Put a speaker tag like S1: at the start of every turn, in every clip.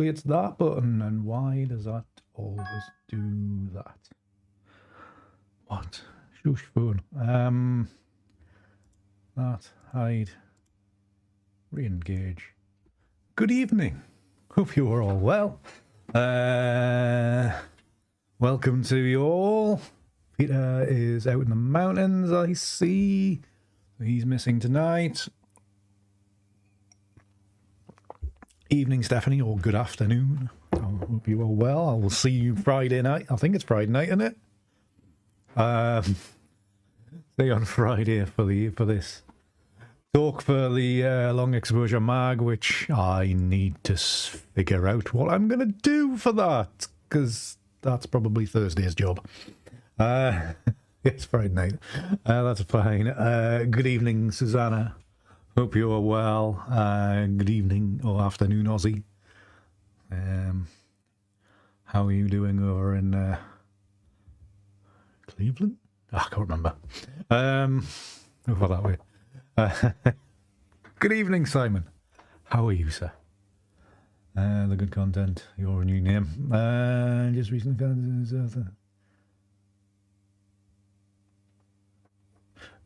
S1: it's that button, and why does that always do that? What? Shush phone. That, hide, re-engage. Good evening. Hope you are all well. Welcome to you all. Peter is out in the mountains, I see. He's missing tonight. Evening, Stephanie, or good afternoon. I hope you are well. I will see you Friday night. I think it's Friday night, isn't it? Stay on Friday for this talk for the long exposure mag, which I need to figure out what I'm going to do for that, because that's probably Thursday's job. It's Friday night. That's fine. Good evening, Susanna. Hope you are well. Good evening or afternoon, Aussie. How are you doing over in Cleveland? I can't remember. Over that way. Good evening, Simon. How are you, sir? The good content, your new name. Just recently found.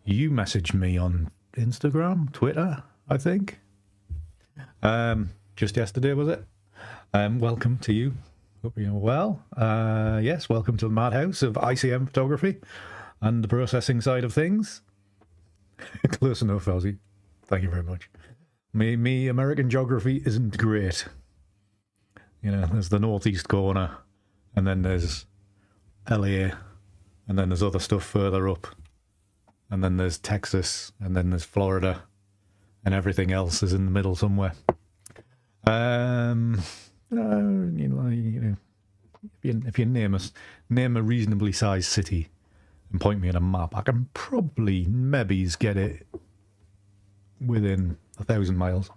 S1: You messaged me on Instagram, Twitter, I think. Just yesterday, was it? Welcome to you. Hope you're well. Yes, welcome to the madhouse of ICM photography and the processing side of things. Close enough, Ozzy. Thank you very much. Me, American geography isn't great. You know, there's the northeast corner, and then there's LA, and then there's other stuff further up. And then there's Texas, and then there's Florida, and everything else is in the middle somewhere. If you name a reasonably sized city and point me at a map, I can probably maybe get it within 1,000 miles,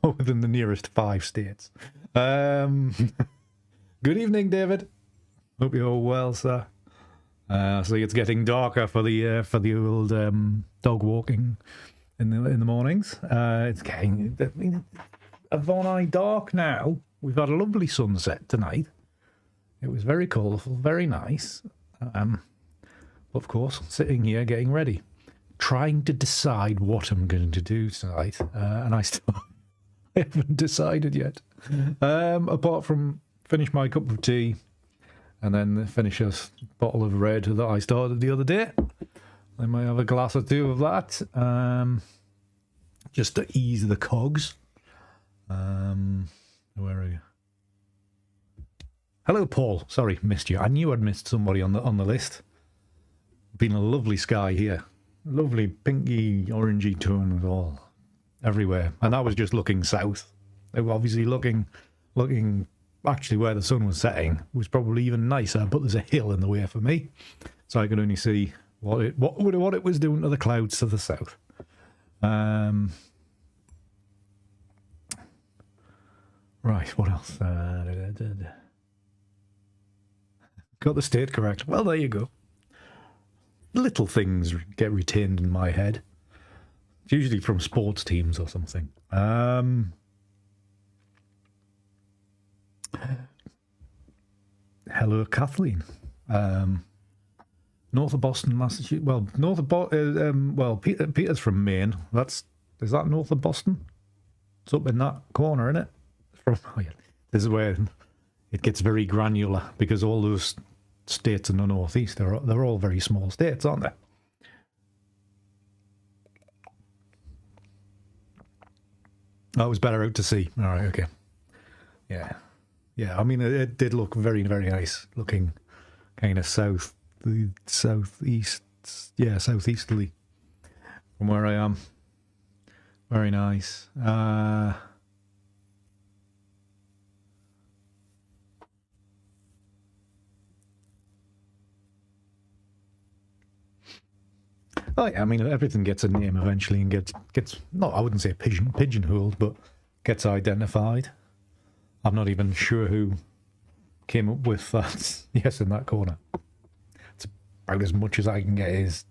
S1: or within the nearest 5 states. Good evening, David. Hope you're well, sir. So it's getting darker for the old dog walking in the mornings. It's getting Avon dark now. We've had a lovely sunset tonight. It was very colourful, very nice. Of course, sitting here getting ready, trying to decide what I'm going to do tonight, and I haven't decided yet. Apart from finish my cup of tea. And then finish a bottle of red that I started the other day. I might have a glass or two of that, just to ease the cogs. Where are you? Hello, Paul. Sorry, missed you. I knew I'd missed somebody on the list. Been a lovely sky here, lovely pinky, orangey tones all everywhere, and that was just looking south. They were obviously looking. Actually, where the sun was setting was probably even nicer, but there's a hill in the way for me, so I could only see what it was doing to the clouds to the south. Right, what else? Got the state correct. Well, there you go. Little things get retained in my head. It's usually from sports teams or something. Hello, Kathleen. North of Boston, Massachusetts. Well, north of Peter's from Maine. Is that north of Boston? It's up in that corner, isn't it? This is where it gets very granular, because all those states in the northeast, they're all very small states, aren't they? That was better out to sea. All right, okay. Yeah. Yeah, I mean, it did look very, very nice, looking kind of southeasterly from where I am. Very nice. Oh yeah, I mean, everything gets a name eventually and gets not, I wouldn't say pigeonholed, but gets identified. I'm not even sure who came up with that. Yes, in that corner. It's about as much as I can get is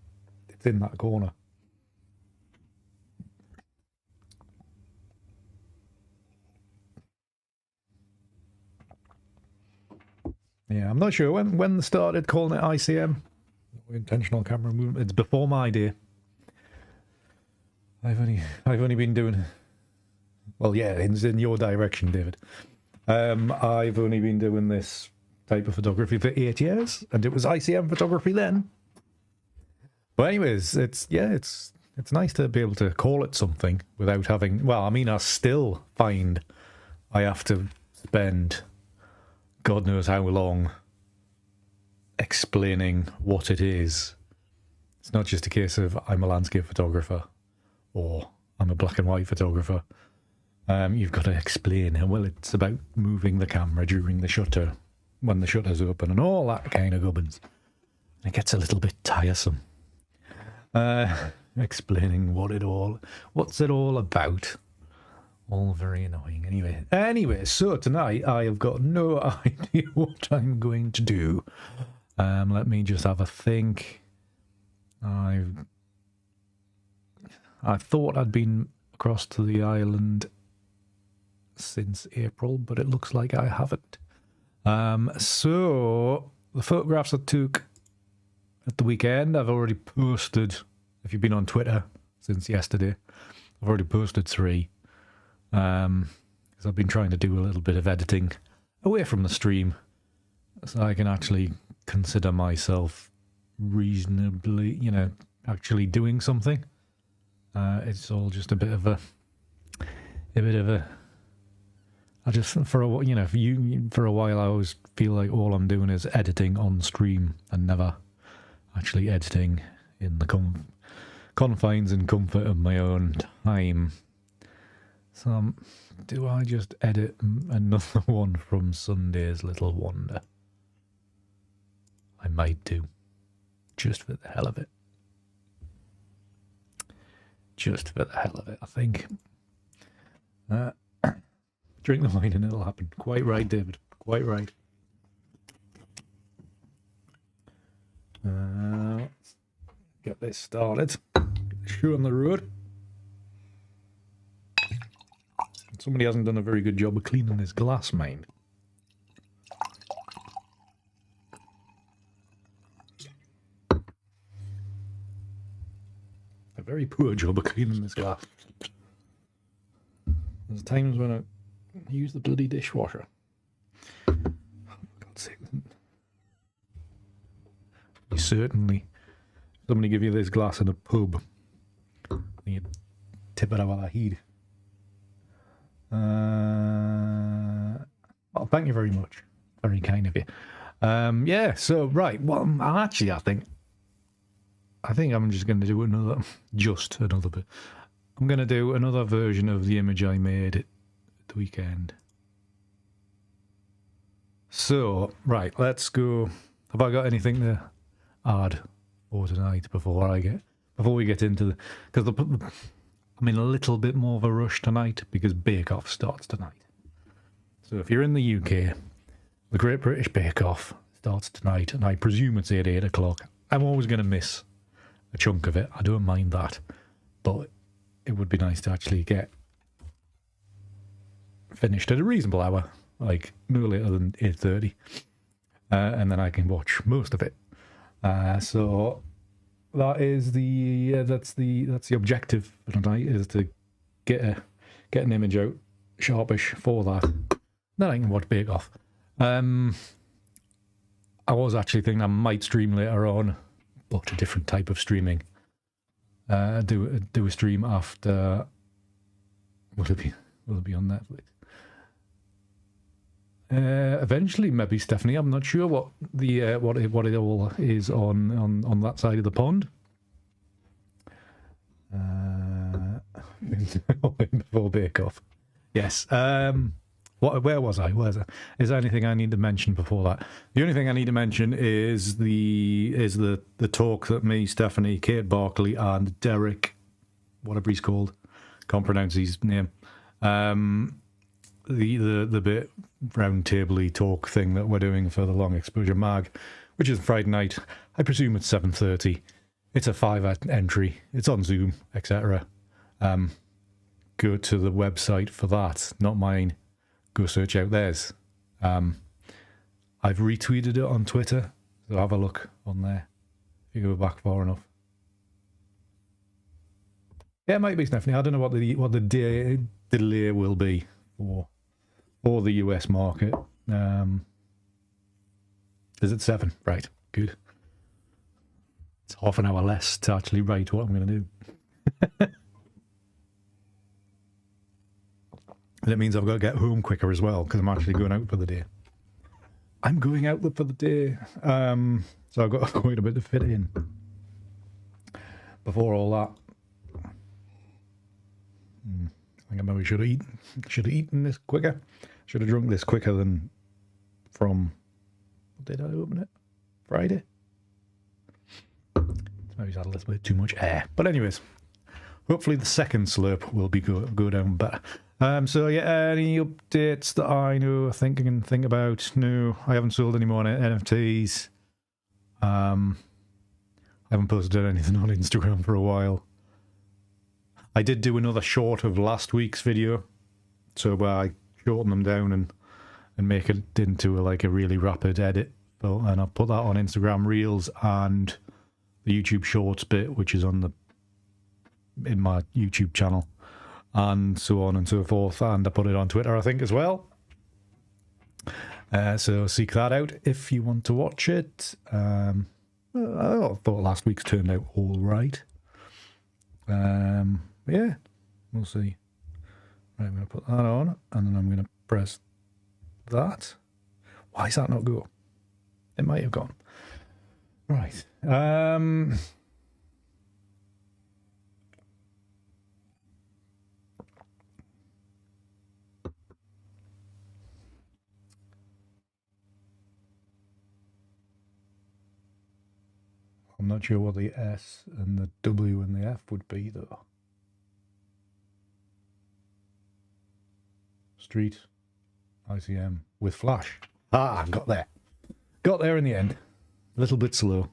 S1: it's in that corner. Yeah, I'm not sure when they started calling it ICM, intentional camera movement. It's before my day. I've only been doing, well, yeah, it's in your direction, David. I've only been doing this type of photography for 8 years, and it was ICM photography then. But anyways, it's nice to be able to call it something without having, well, I mean, I still find I have to spend God knows how long explaining what it is. It's not just a case of I'm a landscape photographer or I'm a black and white photographer. You've got to explain, well, it's about moving the camera during the shutter, when the shutter's open, and all that kind of gubbins. It gets a little bit tiresome. Explaining what's it all about. All very annoying. Anyway, so tonight I have got no idea what I'm going to do. Let me just have a think. I thought I'd been across to the island since April, but it looks like I haven't. So the photographs I took at the weekend, I've already posted. If you've been on Twitter since yesterday, I've already posted 3. Because I've been trying to do a little bit of editing away from the stream, so I can actually consider myself reasonably, actually doing something. It's all just a bit of a. I just for a while I always feel like all I'm doing is editing on stream and never actually editing in the confines and comfort of my own time. So, do I just edit another one from Sunday's Little Wonder? I might do. Just for the hell of it. Just for the hell of it, I think. Drink the wine and it'll happen. Quite right, David. Quite right. Let's get this started. Get the show on the road. Somebody hasn't done a very good job of cleaning this glass, mind. A very poor job of cleaning this glass. There's times when I use the bloody dishwasher. Oh, for God's sake. You certainly, somebody give you this glass in a pub, and you tip it out of the heat. Well, thank you very much. Very kind of you. Yeah, so, right. Well, actually, I think I'm just going to do another bit. I'm going to do another version of the image I made at the weekend. So, right, let's go. Have I got anything to add for tonight before we get into the... Because I'm in a little bit more of a rush tonight because Bake Off starts tonight. So if you're in the UK, the Great British Bake Off starts tonight, and I presume it's at 8 o'clock. I'm always going to miss a chunk of it. I don't mind that. But it would be nice to actually get finished at a reasonable hour, like no later than 8:30. And then I can watch most of it. So that is that's the objective for tonight, is to get an image out sharpish for that. Then I can watch Bake Off. I was actually thinking I might stream later on, but a different type of streaming. Do a stream after. Will it be on Netflix? Eventually, maybe, Stephanie. I'm not sure what it all is on that side of the pond. Before Bake Off. Yes. Where was I? Is there anything I need to mention before that? The only thing I need to mention is the talk that me, Stephanie, Kate Barkley, and Derek, whatever he's called, can't pronounce his name. The bit round table-y talk thing that we're doing for the Long Exposure Mag, which is Friday night. I presume it's 7:30. It's a 5 entry. It's on Zoom, etc. Go to the website for that, not mine. Go search out theirs. I I've retweeted it on Twitter, so have a look on there if you go back far enough. Yeah, it might be Stephanie. I don't know what the delay will be for the US market. Is it 7? Right, good. It's half an hour less to actually write what I'm going to do. And it means I've got to get home quicker as well, because I'm actually going out for the day. I'm going out for the day. So I've got quite a bit to fit in before all that. I think I maybe should have eaten this quicker. Should have drunk this quicker than from... Did I open it? Friday? Maybe had a little bit too much air. But anyways, hopefully the second slurp will be go down better. So yeah, any updates that I know, think about? No, I haven't sold any more NFTs. I haven't posted anything on Instagram for a while. I did do another short of last week's video, so I shorten them down and make it into a really rapid edit. So, and I'll put that on Instagram Reels and the YouTube Shorts bit, which is in my YouTube channel, and so on and so forth. And I put it on Twitter, I think, as well. So seek that out if you want to watch it. I thought last week's turned out all right. Yeah, we'll see. Right, I'm going to put that on, and then I'm going to press that. Why is that not go? It might have gone. Right. I'm not sure what the S and the W and the F would be, though. Street, ICM with flash. Ah, got there. Got there in the end. A little bit slow.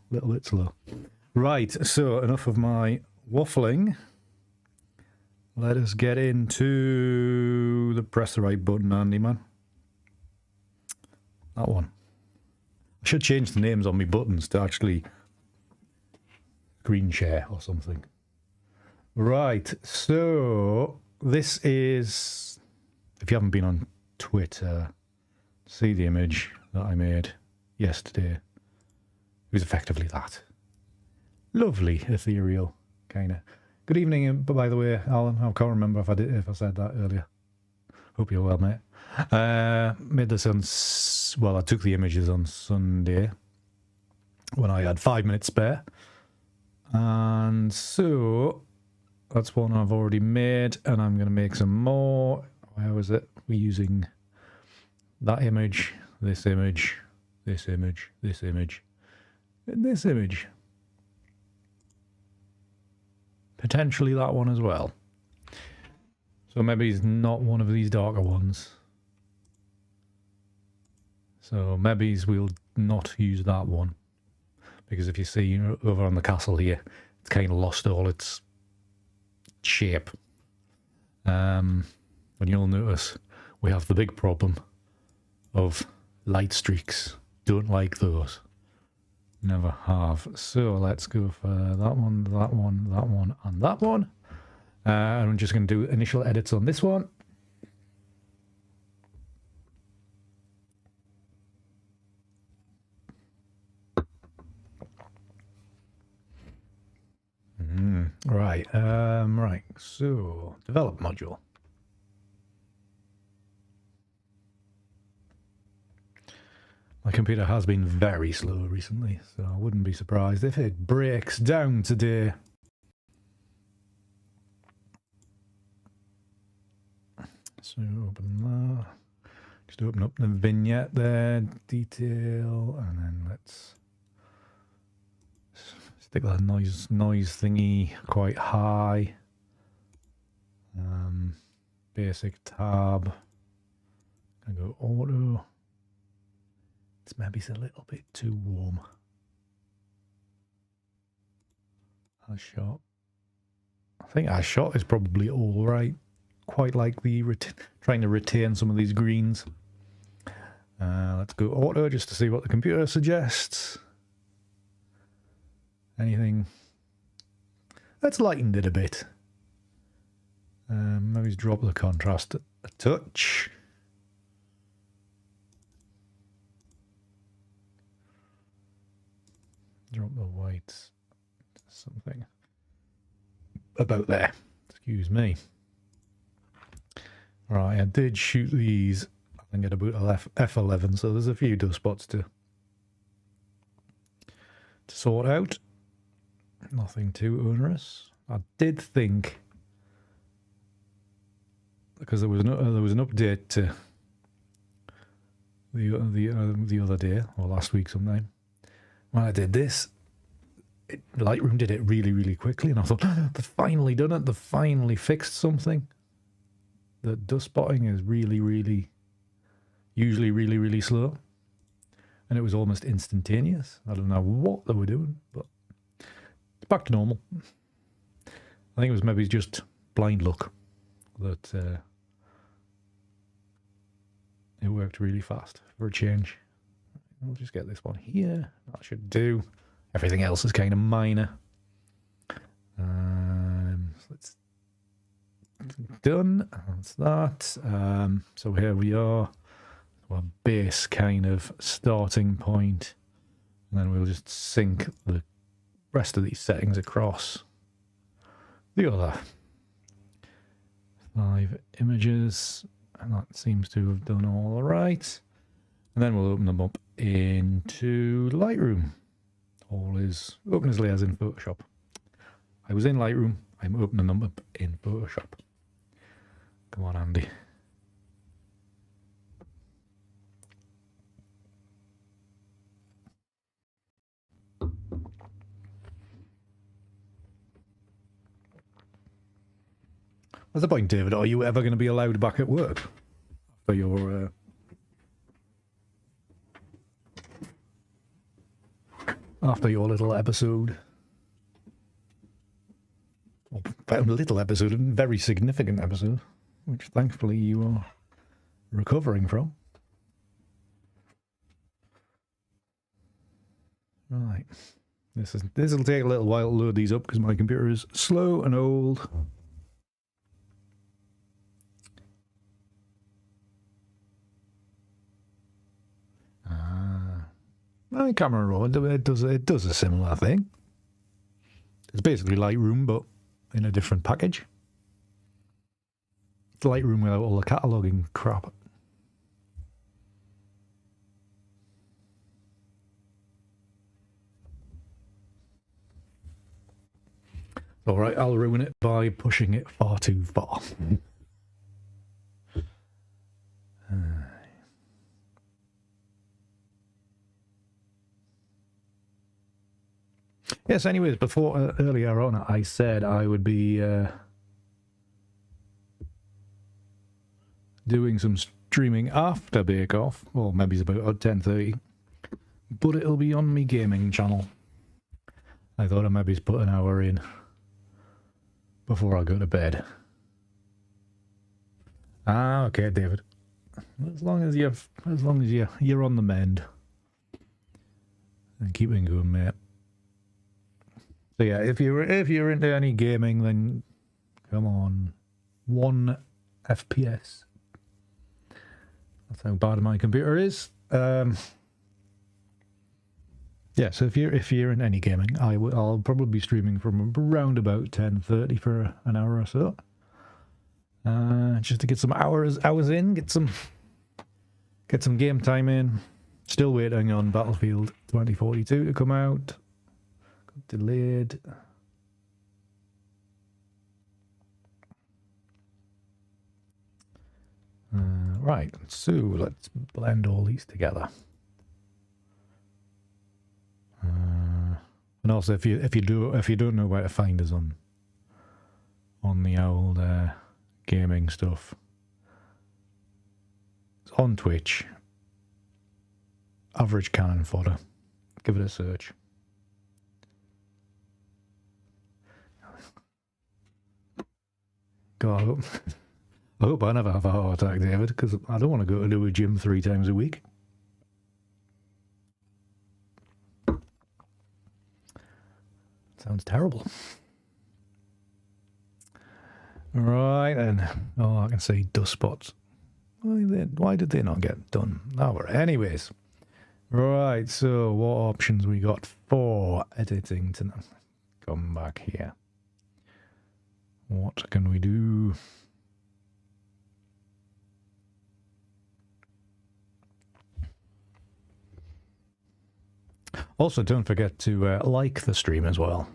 S1: Right, so enough of my waffling. Let us get into the press the right button, Andy, man. That one. I should change the names on my buttons to actually screen share or something. Right, so this is, if you haven't been on Twitter, see the image that I made yesterday. It was effectively that. Lovely, ethereal, kind of. Good evening, by the way, Alan. I can't remember if I said that earlier. Hope you're well, mate. Made this on... Well, I took the images on Sunday when I had 5 minutes spare. And so that's one I've already made, and I'm going to make some more. Where was it? We're using that image, this image, this image, this image, and this image. Potentially that one as well. So maybe it's not one of these darker ones. So maybe we'll not use that one. Because if you see over on the castle here, it's kind of lost all its shape. And you'll notice we have the big problem of light streaks. Don't like those. Never have. So let's go for that one, that one, that one, and that one. And I'm just going to do initial edits on this one. Right. Right. So develop module. My computer has been very slow recently, so I wouldn't be surprised if it breaks down today. So open that. Just open up the vignette there, detail, and then let's stick that noise thingy quite high. Basic tab. Gonna go auto. It's maybe a little bit too warm. As shot. I think as shot is probably all right. Quite like the trying to retain some of these greens. Let's go auto just to see what the computer suggests. Anything? Let's lighten it a bit. Maybe drop the contrast a touch. Drop the whites. Something about there. Excuse me. Right, I did shoot these, I think at about F11, so there's a few dust spots to sort out. Nothing too onerous. I did think, because there was an update to the other day or last week sometime when I did this, Lightroom did it really, really quickly, and I thought, they've finally done it. They've finally fixed something. The dust spotting is usually really slow, and it was almost instantaneous. I don't know what they were doing, but it's back to normal. I think it was maybe just blind luck that it worked really fast for a change. We'll just get this one here. That should do. Everything else is kind of minor. So it's done. That's that. So here we are. Our base kind of starting point. And then we'll just sync the rest of these settings across the other 5 images. And that seems to have done all right. And then we'll open them up into Lightroom. All is open as layers in Photoshop. I was in Lightroom. I'm opening them up in Photoshop. Come on, Andy. What's the point, David? Are you ever going to be allowed back at work for your after your little episode? Well, a little episode, a very significant episode, which thankfully you are recovering from. Right. This will take a little while to load these up because my computer is slow and old. Camera Raw, it does a similar thing. It's basically Lightroom, but in a different package. It's Lightroom without all the cataloging crap. Alright, I'll ruin it by pushing it far too far. Yes, anyways, before earlier on I said I would be doing some streaming after Bake Off, or maybe it's about 10:30, but it'll be on my gaming channel. I thought I'd maybe put an hour in before I go to bed. Ah, okay, David. As long as you're on the mend, and keep it going, mate. So yeah, if you're into any gaming, then come on, 1 FPS. That's how bad my computer is. Yeah, so if you're in any gaming, I'll probably be streaming from around about 10:30 for an hour or so, just to get some hours in, get some game time in. Still waiting on Battlefield 2042 to come out. Delayed. Right, so let's blend all these together. And also, if you don't know where to find us on the old gaming stuff, it's on Twitch. Average Cannon Fodder. Give it a search. God, I hope I never have a heart attack, David, because I don't want to go to a gym 3 times a week. Sounds terrible. Right then. Oh, I can see dust spots. Why did they not get done? Oh, anyways. Right, so what options we got for editing tonight? Come back here. What can we do? Also, don't forget to like the stream as well.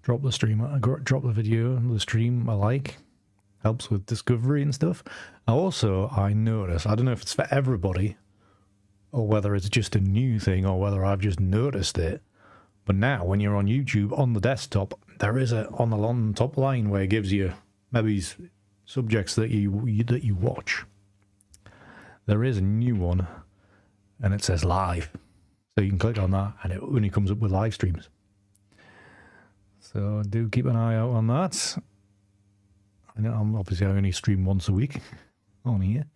S1: Drop the video, the stream a like. Helps with discovery and stuff. Also, I notice, I don't know if it's for everybody, or whether it's just a new thing, or whether I've just noticed it, but now when you're on YouTube on the desktop, there is on the top line where it gives you maybe subjects that you watch. There is a new one, and it says live, so you can click on that, and it only comes up with live streams. So do keep an eye out on that. I know I only stream once a week on here,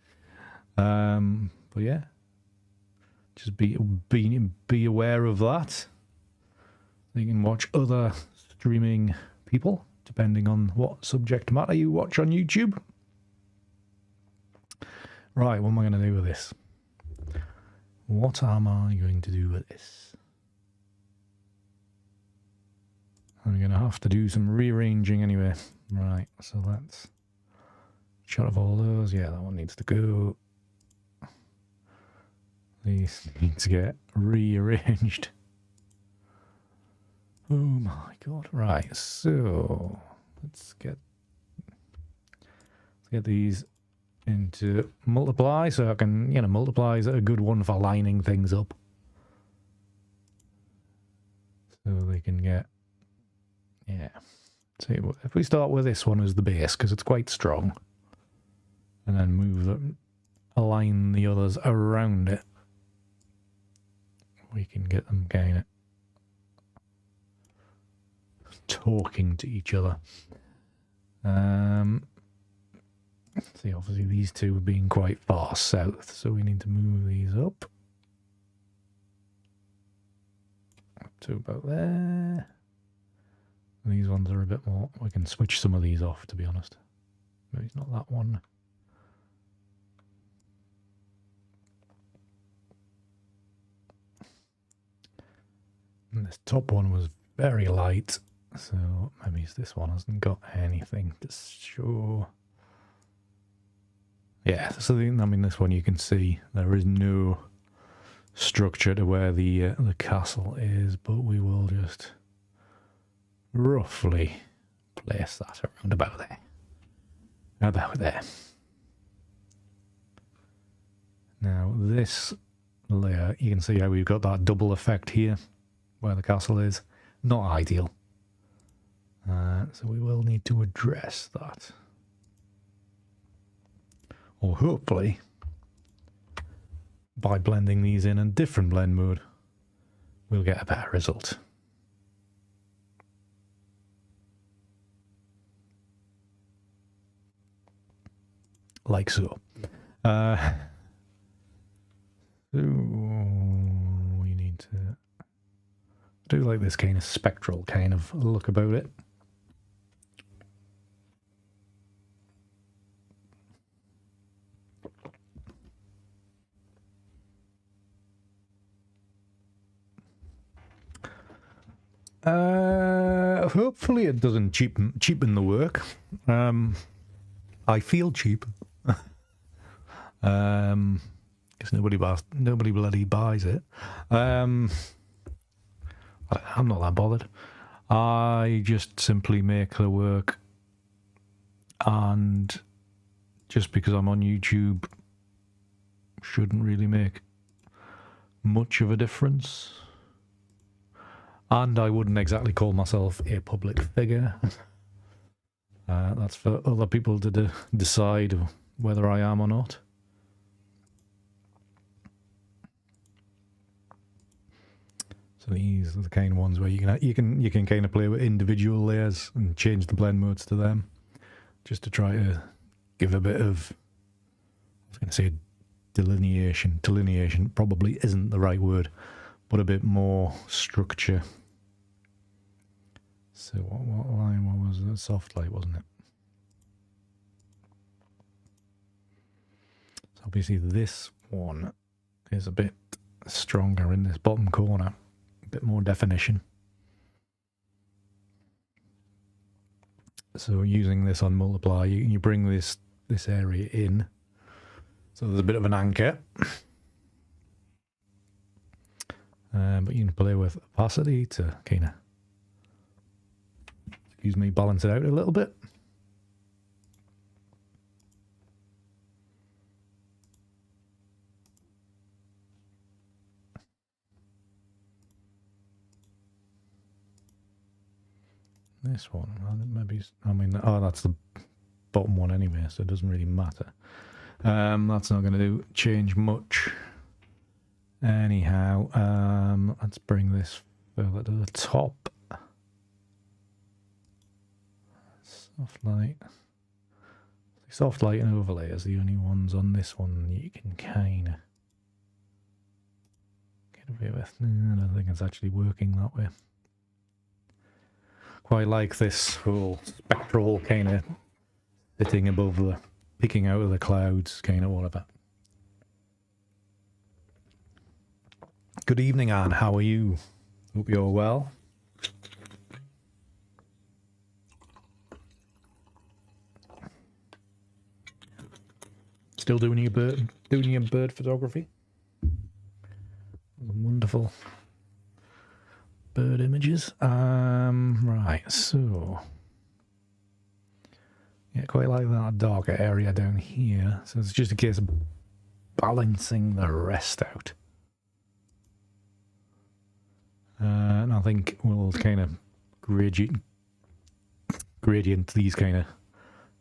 S1: but yeah. Just be aware of that. You can watch other streaming people, depending on what subject matter you watch on YouTube. Right, what am I going to do with this? What am I going to do with this? I'm going to have to do some rearranging anyway. Right, so that's shot of all those. Yeah, that one needs to go. These need to get rearranged. Oh my god. Right, so let's get these into multiply, so I can, multiply is a good one for lining things up. So they can get, yeah. So if we start with this one as the base, because it's quite strong, and then move them, align the others around it, we can get them kind of talking to each other. See, obviously these two are being quite far south, so we need to move these up to about there. These ones are a bit more, we can switch some of these off, to be honest. Maybe it's not that one. And this top one was very light, so maybe this one hasn't got anything to show. Yeah, so this one you can see there is no structure to where the castle is, but we will just roughly place that around about there. About there. Now this layer, you can see how we've got that double effect here, where the castle is. Not ideal. So we will need to address that. Or hopefully, by blending these in a different blend mode, we'll get a better result. Like so. So we need to do like this kind of spectral kind of look about it. Hopefully it doesn't cheapen the work. I feel cheap. Because nobody bloody buys it. I'm not that bothered. I just simply make the work, and just because I'm on YouTube shouldn't really make much of a difference. And I wouldn't exactly call myself a public figure. That's for other people to decide whether I am or not. So these are the kind of ones where you can kind of play with individual layers and change the blend modes to them, just to try to give a bit of, I was going to say delineation. Delineation probably isn't the right word, but a bit more structure So what line was it? Soft light, wasn't it? So obviously this one is a bit stronger in this bottom corner, a bit more definition. So using this on multiply, you bring this area in. So there's a bit of an anchor. But you can play with opacity to kind of, excuse me, balance it out a little bit. This one, maybe, I mean, oh, that's the bottom one anyway, so it doesn't really matter. That's not going to change much. Anyhow, let's bring this further to the top. Soft light and overlay is the only ones on this one you can kind of get away with. No, I don't think it's actually working that way. Quite like this whole spectral kind of sitting above the, peeking out of the clouds kind of whatever. Good evening, Anne. How are you? Hope you're well. Still doing your bird photography? Wonderful bird images. Right, so yeah, quite like that darker area down here. So it's just a case of balancing the rest out. And I think we'll kind of gradient these kind of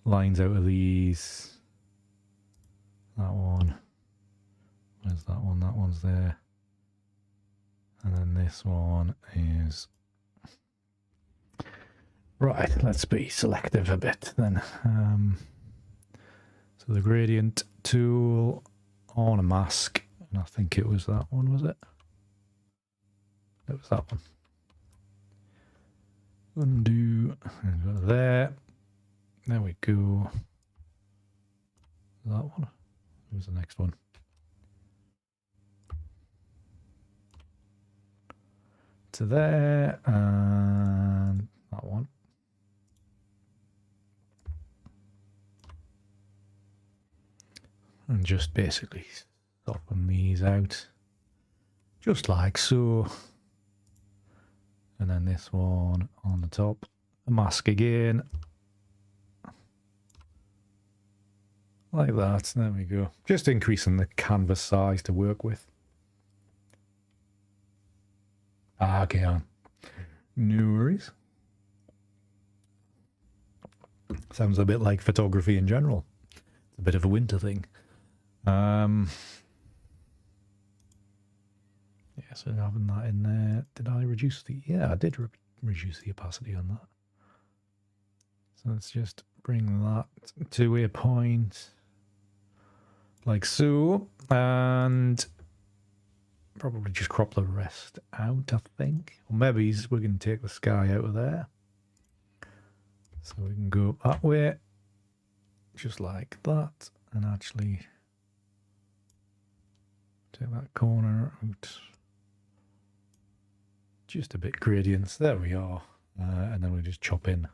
S1: lines out of these. That one. Where's that one? That one's there. And then this one is... Right, let's be selective a bit then. So the gradient tool on a mask, and I think it was that one, was it? It was that one. Undo, and go there. There we go. That one. What was the next one? To there, and that one. And just basically soften these out, just like so. And then this one on the top, a mask again, like that. There we go. Just increasing the canvas size to work with. Okay, on. No worries. Sounds a bit like photography in general. It's a bit of a winter thing. Yeah, so having that in there, did I reduce the... Yeah, I did reduce the opacity on that. So let's just bring that to a point like so, and probably just crop the rest out, I think. Or maybe we're going to take the sky out of there. So we can go that way, just like that, and actually take that corner out. Just a bit gradients. There we are. And then we just chop in,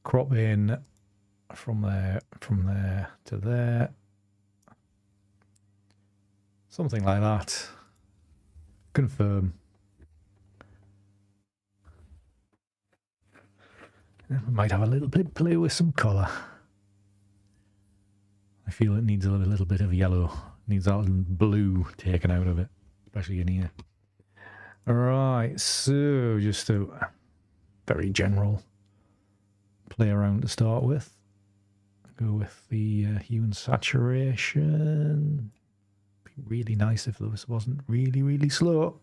S1: crop in from there to there. Something like that. Confirm. We might have a little bit play with some colour. I feel it needs a little bit of yellow. Needs that blue taken out of it, especially in here. Alright, so just a very general play around to start with. Go with the hue and saturation. Be really nice if this wasn't really, really slow.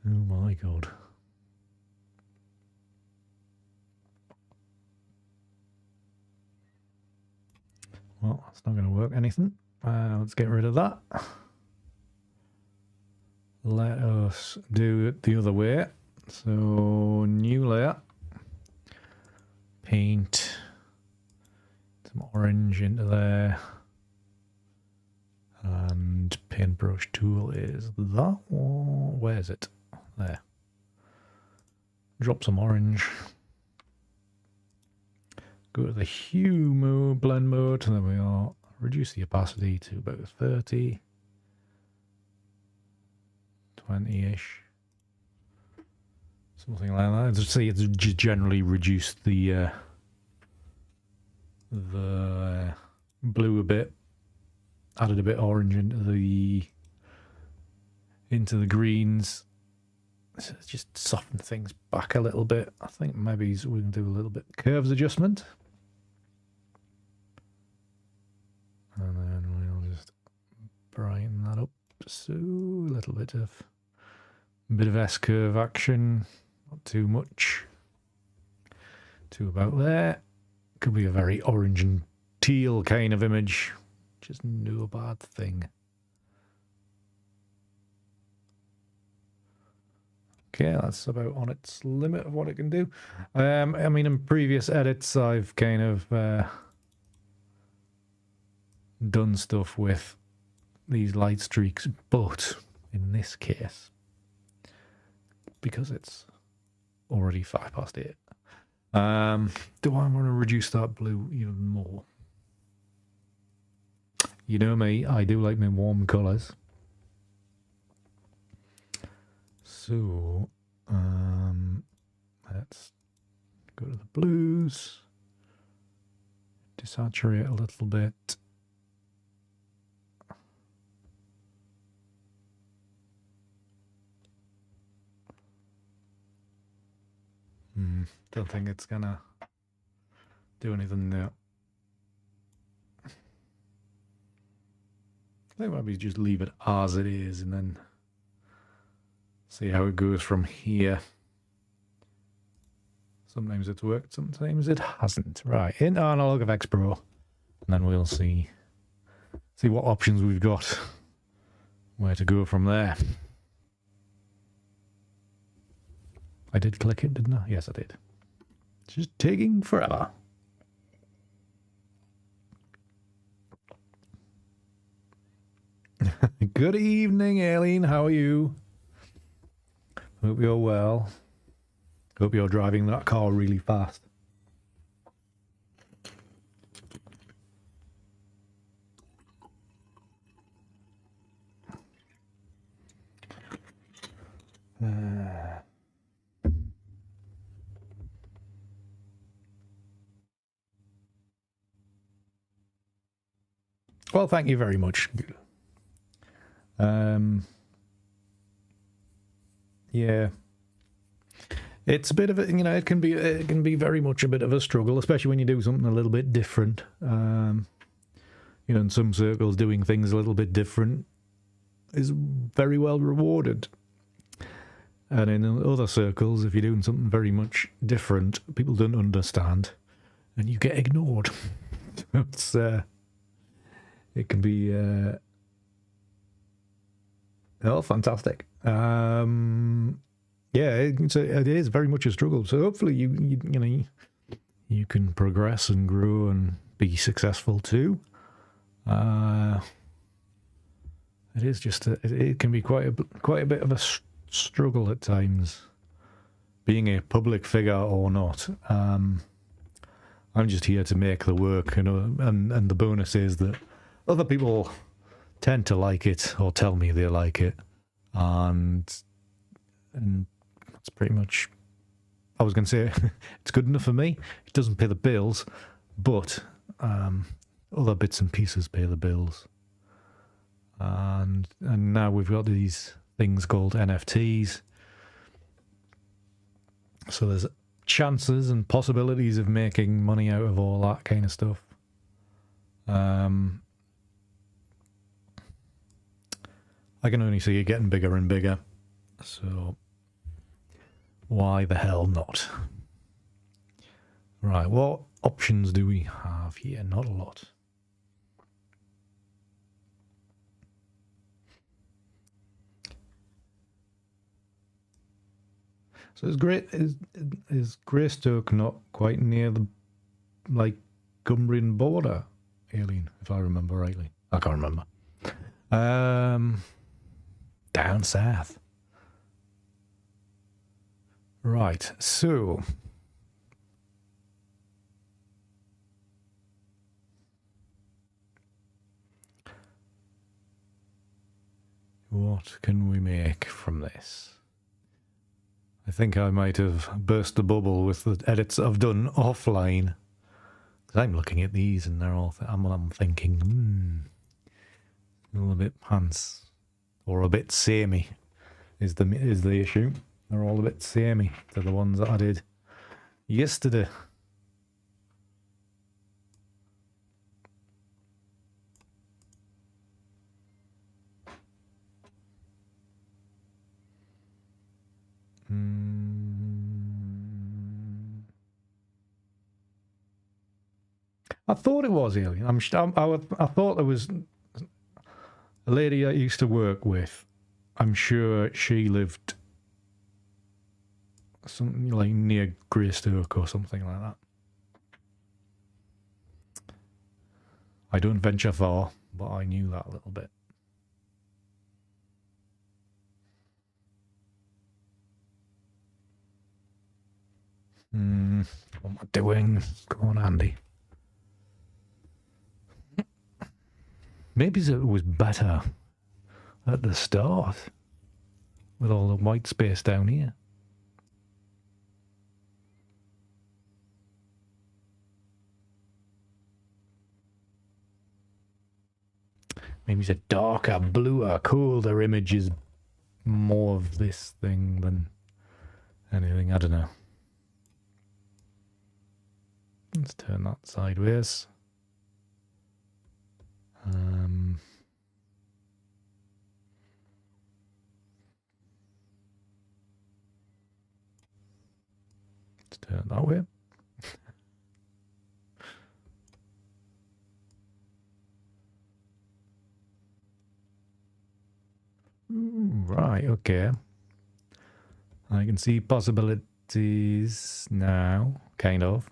S1: Oh my god. Well, that's not going to work anything. Let's get rid of that. let us do it the other way. So, new layer. Paint some orange into there. And paintbrush tool is that one. Where is it? There. Drop some orange. Go to the hue mode, blend mode, and there we are. Reduce the opacity to about 30. 20-ish. Something like that. Just see it's just generally reduced the blue a bit. Added a bit of orange into the greens. So just soften things back a little bit. I think maybe we can do a little bit curves adjustment. And then we'll just brighten that up. So a little bit of S-curve action. Not too much. To about there. Could be a very orange and teal kind of image. Just no bad thing. Okay, that's about on its limit of what it can do. I mean, in previous edits, I've kind of done stuff with these light streaks, but in this case, because it's already 8:05, do I want to reduce that blue even more? You know me, I do like my warm colours. So, let's go to the blues, desaturate a little bit. Don't think it's gonna do anything now. I think maybe just leave it as it is and then see how it goes from here. Sometimes it's worked, sometimes it hasn't. Right, in Analog Efex Pro, and then we'll see what options we've got, where to go from there. I did click it, didn't I? Yes, I did. It's just taking forever. Good evening, Aileen. How are you? Hope you're well. Hope you're driving that car really fast. Well, thank you very much. Yeah, it's a bit of a, it can be very much a bit of a struggle, especially when you do something a little bit different. In some circles, doing things a little bit different is very well rewarded, and in other circles, if you're doing something very much different, people don't understand, and you get ignored. It's it can be fantastic. Yeah, it is very much a struggle. So hopefully you can progress and grow and be successful too. It is just it can be quite a bit of a struggle at times, being a public figure or not. I'm just here to make the work, and the bonus is that other people tend to like it or tell me they like it, and that's pretty much. I was going to say it's good enough for me. It doesn't pay the bills, but other bits and pieces pay the bills. And now we've got these things called NFTs. So there's chances and possibilities of making money out of all that kind of stuff. I can only see it getting bigger and bigger. So why the hell not? Right, what options do we have here? Not a lot. So is Greystoke not quite near the Cumbrian border, Aileen, if I remember rightly? I can't remember. Down south. Right, so what can we make from this? I think I might have burst the bubble with the edits I've done offline. Because I'm looking at these and they're all... I'm thinking, a little bit pants. Or a bit samey is the issue. They're all a bit samey to the ones that I did yesterday. I thought it was Alien. I thought there was a lady I used to work with. I'm sure she lived something like near Greystoke or something like that. I don't venture far, but I knew that a little bit. What am I doing? Come on, Andy. Maybe it was better at the start with all the white space down here. Maybe it's a darker, bluer, colder image is more of this thing than anything. I don't know. Let's turn that sideways. Let's turn it that way. Right, okay. I can see possibilities now, kind of.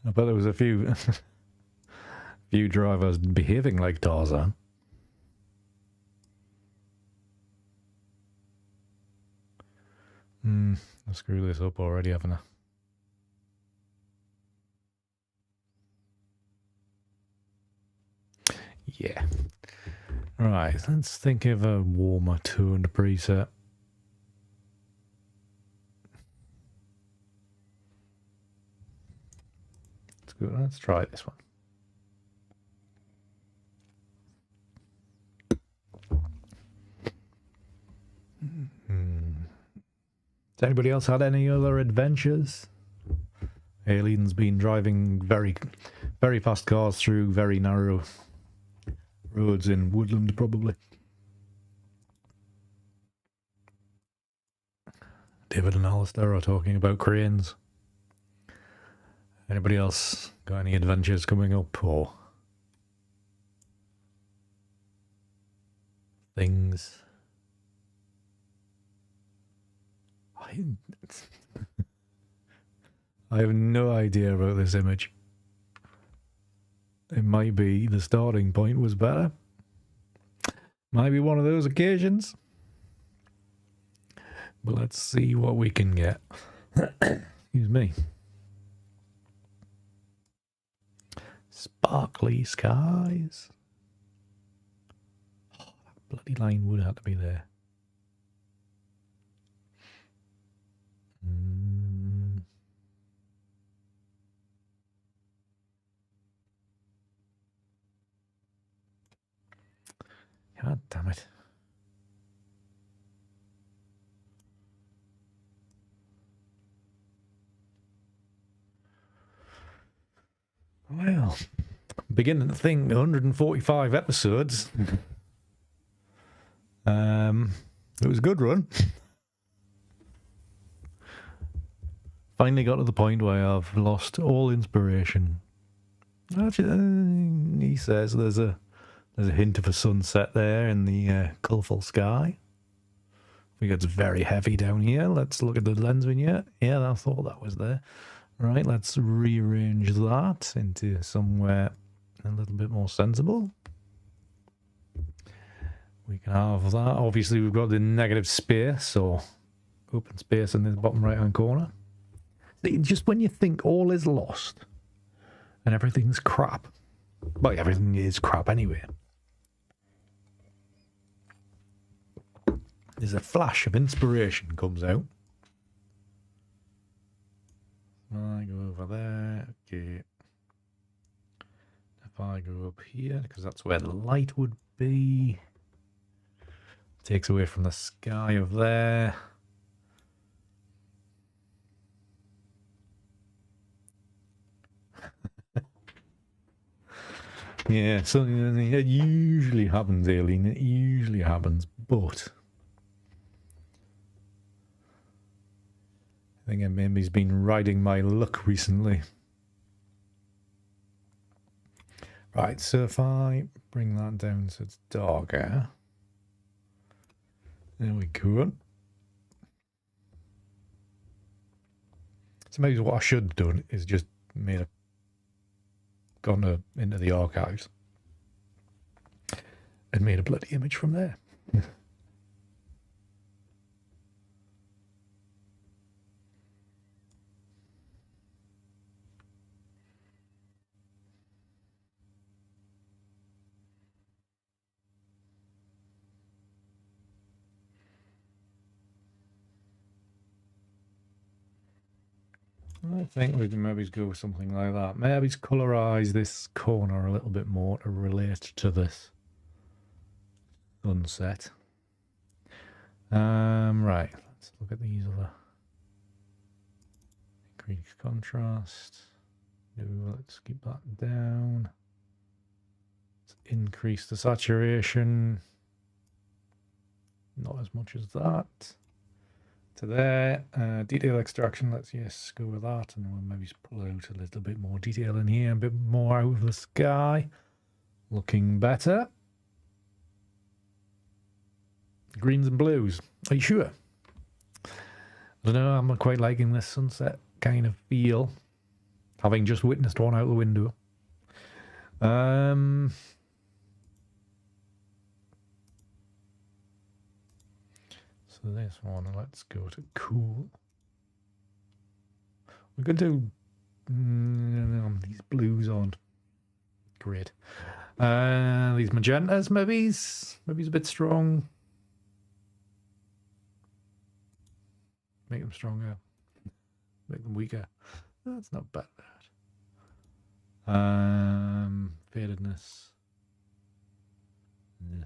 S1: I bet there was a few drivers behaving like Tarzan. I've screwed this up already, haven't I? Yeah. Right, let's think of a warmer toned preset. Let's try this one. Has anybody else had any other adventures? Alien's been driving very, very fast cars through very narrow roads in Woodland, probably. David and Alistair are talking about cranes. Anybody else got any adventures coming up or things? I have no idea about this image. It might be the starting point was better. Might be one of those occasions. But let's see what we can get. Excuse me. Sparkly skies. Oh, that bloody line would have to be there. God damn it. Well, beginning to think 145 episodes. It was a good run. finally got to the point where I've lost all inspiration. Actually, he says there's a hint of a sunset there in the colourful sky. I think it's very heavy down here. Let's look at the lens vignette. Yeah, I thought that was there. Right, let's rearrange that into somewhere a little bit more sensible. We can have that. Obviously, we've got the negative space, or open space in the bottom right-hand corner. Just when you think all is lost and everything's crap. Well, everything is crap anyway. There's a flash of inspiration comes out. I go over there, okay. If I go up here, because that's where the light would be. Takes away from the sky of there. Yeah, so it usually happens, Aileen. It usually happens, but I think maybe he's been riding my luck recently. Right, so if I bring that down so it's darker. There we go. So maybe what I should have done is just gone into the archives and made a bloody image from there. I think we can maybe go with something like that. Maybe colorize this corner a little bit more to relate to this sunset. Right, let's look at these other. Increase contrast. No, let's keep that down. Let's increase the saturation. Not as much as that. To there. Detail extraction, let's go with that, and we'll maybe pull out a little bit more detail in here, a bit more out of the sky. Looking better. Greens and blues. Are you sure? I don't know, I'm not quite liking this sunset kind of feel, having just witnessed one out the window. So this one, let's go to cool. We're going to do these blues on. Great. These magentas, maybe it's a bit strong. Make them stronger. Make them weaker. That's not bad. Fadedness. Yeah.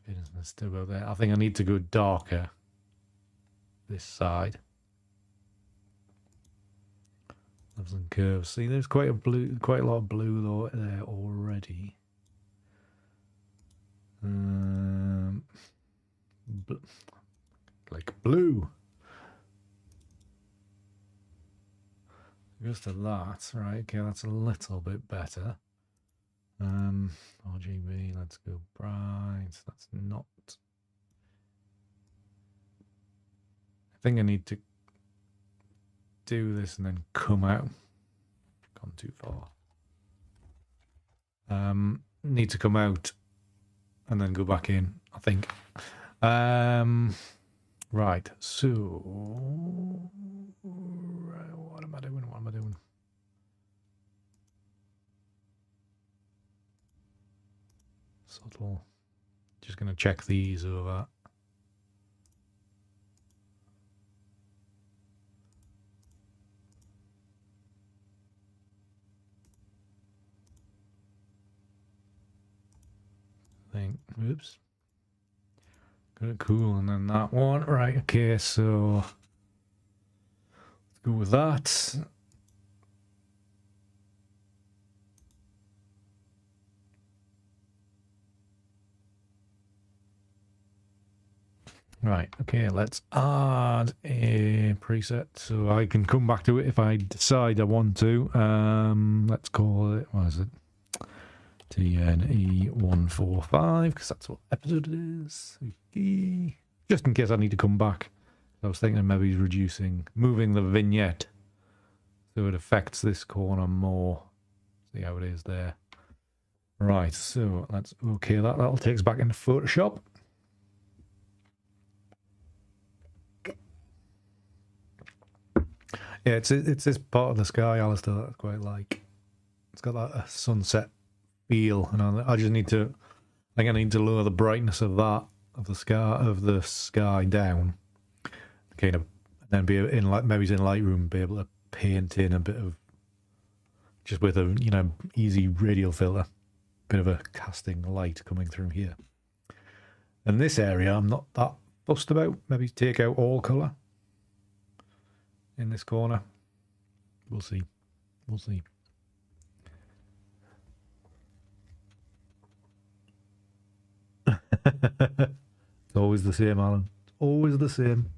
S1: Fadedness still go there. I think I need to go darker. This side. Levels and curves. See, there's quite a lot of blue though there already. Like blue. Goes to that, right? Okay, that's a little bit better. RGB, let's go bright. That's not. I think I need to do this and then come out. Gone too far. Need to come out and then go back in, I think. Right, so what am I doing? What am I doing? Subtle. Just going to check these over. Oops. Got it cool, and then that one. Right, okay, so let's go with that. Right, okay, let's add a preset so I can come back to it if I decide I want to. Let's call it, what is it? TNE145, because that's what episode it is. Okay. Just in case I need to come back. I was thinking maybe moving the vignette so it affects this corner more. See how it is there. Right, so let's okay that. That'll take us back into Photoshop. Yeah, it's this part of the sky, Alistair, that I quite like. It's got that sunset feel, and I just need to, I think I need to lower the brightness of that of the sky down, kind of, and then be in maybe in Lightroom, be able to paint in a bit of, just with a easy radial filter, bit of a casting light coming through here. And this area, I'm not that fussed about. Maybe take out all color in this corner. We'll see. We'll see. It's always the same, Alan. It's always the same.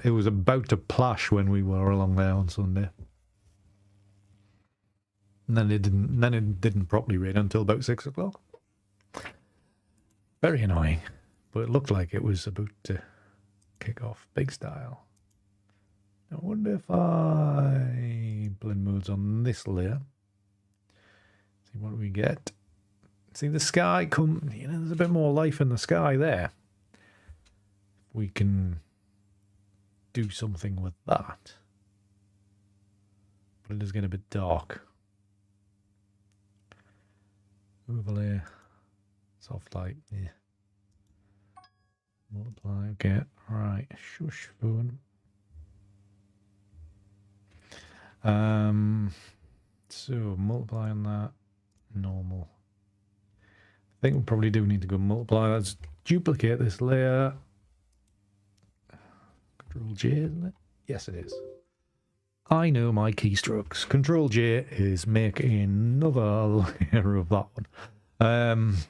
S1: It was about to plash when we were along there on Sunday. And then it didn't properly rain until about 6 o'clock. Very annoying. But it looked like it was about to kick off big style. I wonder if I blend modes on this layer. See what we get. See the sky there's a bit more life in the sky there. We can do something with that. But it is getting a bit dark. Overlay. Soft light. Yeah. Multiply. Okay. Right. Shush phone. So multiply on that. Normal. I think we probably do need to go multiply. Let's duplicate this layer. Control J, isn't it? Yes, it is. I know my keystrokes. Control J is making another layer of that one.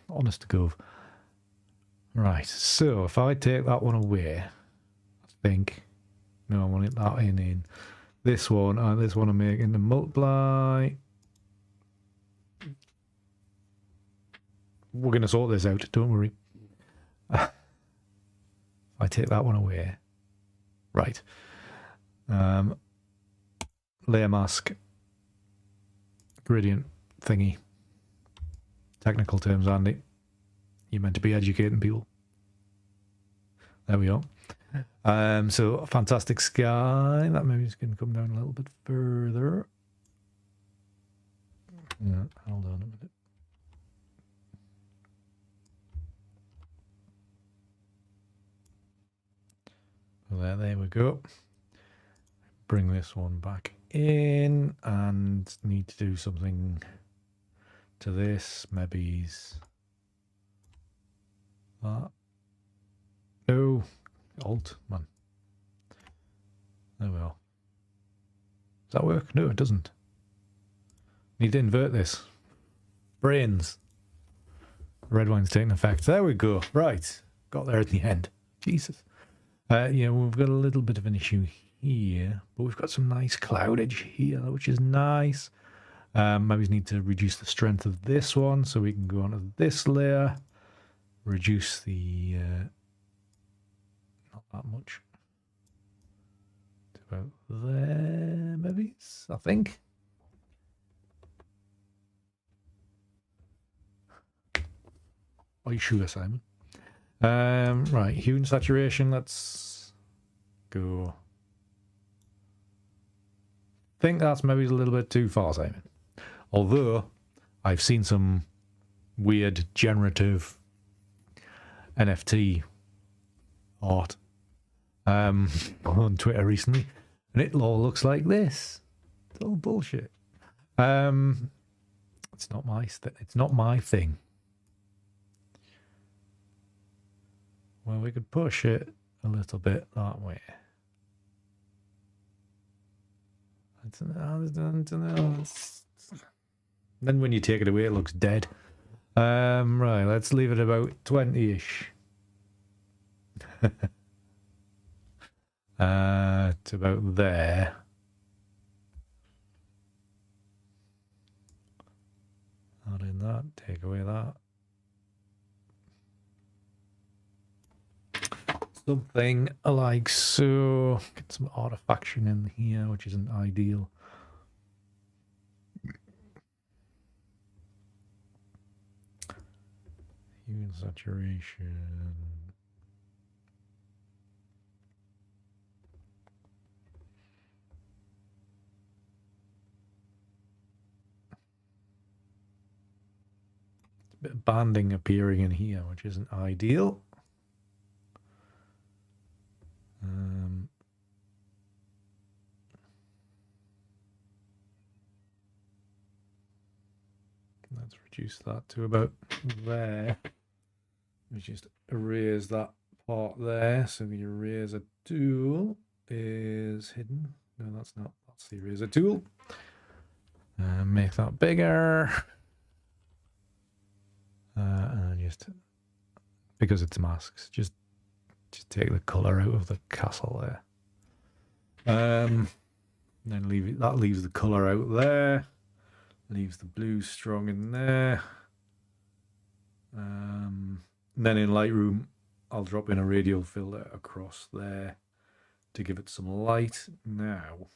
S1: Honest to God. Right, so if I take that one away, I think. No, I want that in. This one and this one I'm making the multiply. We're going to sort this out, don't worry. I take that one away. Right. Layer mask. Gradient thingy. Technical terms, Andy. You're meant to be educating people. There we go. So fantastic sky. That maybe is going to come down a little bit further. Yeah, hold on a minute. There we go. Bring this one back in and need to do something to this. Maybe that. No. Alt, man. There we are. Does that work? No, it doesn't. Need to invert this. Brains. Red wine's taking effect. There we go. Right. Got there at the end. Jesus. Yeah, we've got a little bit of an issue here, but we've got some nice cloudage here, which is nice. Maybe we need to reduce the strength of this one so we can go onto this layer. Reduce the... not that much. About there, maybe, I think. Are you sure, Simon? Right, hue and saturation, let's go. I think that's maybe a little bit too far, Simon. Although, I've seen some weird generative NFT art on Twitter recently, and it all looks like this. It's all bullshit. It's not my thing. Well, we could push it a little bit that way. I don't know. Then when you take it away, it looks dead. Right, let's leave it about 20-ish. To about there. Add in that, take away that. Something like so. Get some artifaction in here, which isn't ideal. Hue and saturation. A bit of banding appearing in here, which isn't ideal. Let's reduce that to about there. We just erase that part there. So the eraser tool is hidden. No, that's not. That's the eraser tool. Make that bigger. And just because it's masks, just take the color out of the castle there. Then leave it. That leaves the color out there. Leaves the blue strong in there. Then in Lightroom, I'll drop in a radial filter across there to give it some light. Now,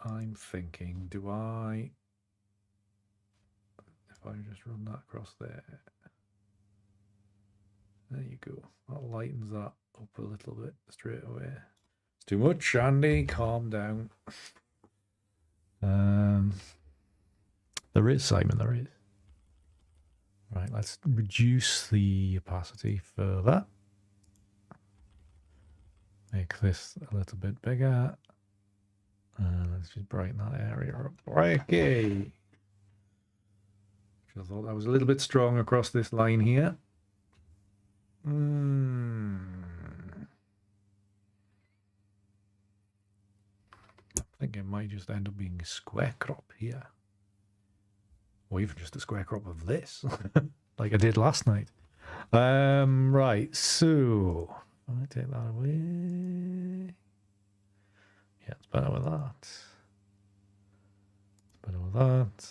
S1: I'm thinking, if I just run that across there. There you go. That lightens that up a little bit straight away. It's too much, Andy. Calm down. There is, Simon, there is. Right, let's reduce the opacity further. Make this a little bit bigger. And let's just brighten that area up. Okay. I thought that was a little bit strong across this line here. I think it might just end up being a square crop here. Or even just a square crop of this, like I did last night. Right, so I take that away. Yeah, it's better with that. It's better with that.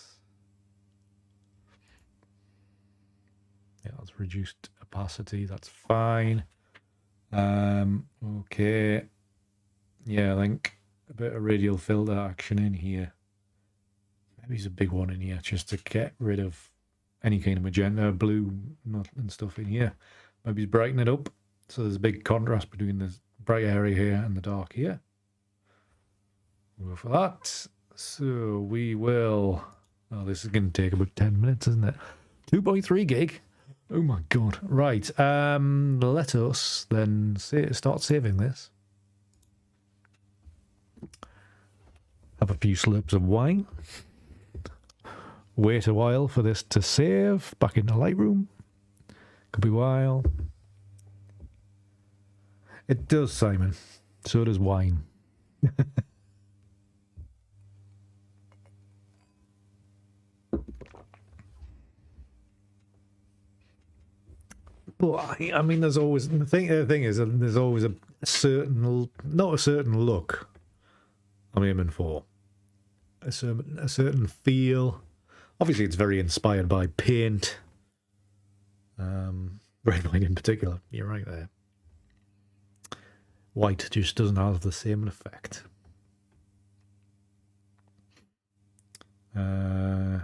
S1: Yeah, that's reduced opacity. That's fine. Okay. Yeah, I think a bit of radial filter action in here. Maybe it's a big one in here just to get rid of any kind of magenta, blue, and stuff in here. Maybe brighten it up so there's a big contrast between the bright area here and the dark here. We'll go for that. So we will. Oh, this is going to take about 10 minutes, isn't it? 2.3 gig. Oh my god. Right. Let us then start saving this. Have a few slurps of wine. Wait a while for this to save back into Lightroom. Could be a while. It does, Simon. So does wine. But I mean, there's always the thing is, there's always a certain, not a certain look I'm aiming for. A certain feel. Obviously, it's very inspired by paint. Red wine in particular. You're right there. White just doesn't have the same effect. But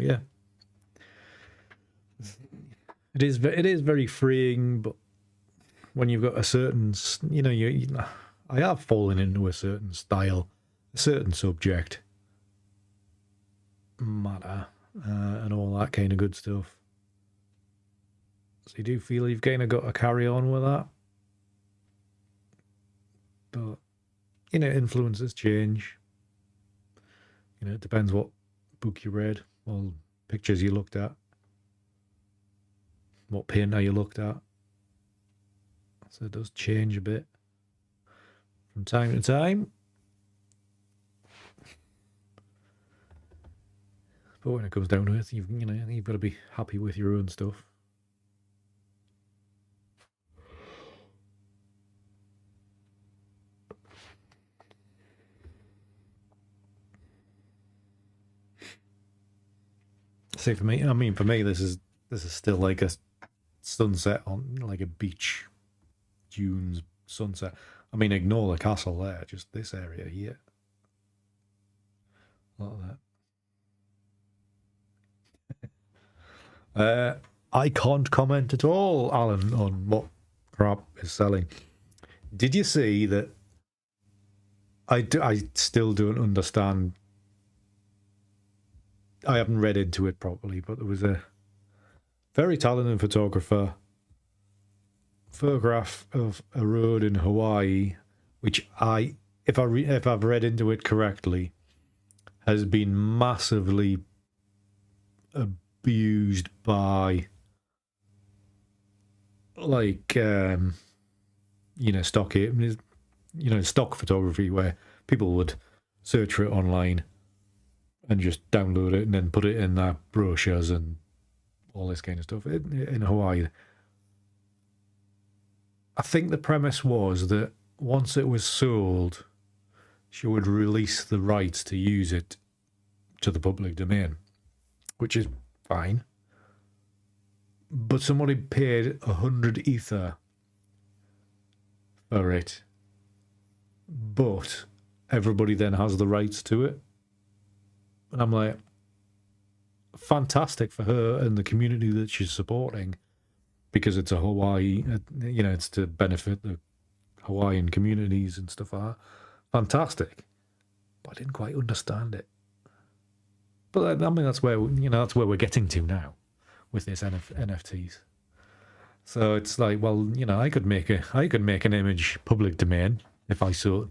S1: yeah, it is very freeing. But when you've got a certain, you know, I have fallen into a certain style, a certain subject matter, and all that kind of good stuff. So you do feel you've kind of got to carry on with that. But, you know, influences change. You know, it depends what book you read, or pictures you looked at, what painter you looked at. So it does change a bit from time to time. But when it comes down to it, you've got to be happy with your own stuff. See, for me, this is still like a sunset on like a beach, dunes sunset. I mean, ignore the castle there, just this area here. A lot of that. I can't comment at all, Alan, on what crap is selling. Did you see that? I still don't understand. I haven't read into it properly, but there was a very talented photographer photograph of a road in Hawaii, which if I've read into it correctly, has been massively abused by like stock photography, where people would search for it online and just download it and then put it in their brochures and all this kind of stuff in Hawaii. I think the premise was that once it was sold, she would release the rights to use it to the public domain, which is fine. But somebody paid 100 ether for it, but everybody then has the rights to it. And I'm like, fantastic for her and the community that she's supporting, because it's a Hawaii, it's to benefit the Hawaiian communities and stuff like that. Fantastic. But I didn't quite understand it. But I mean, that's where we're getting to now with this NFTs. So it's like, well, I could make an image public domain if I sold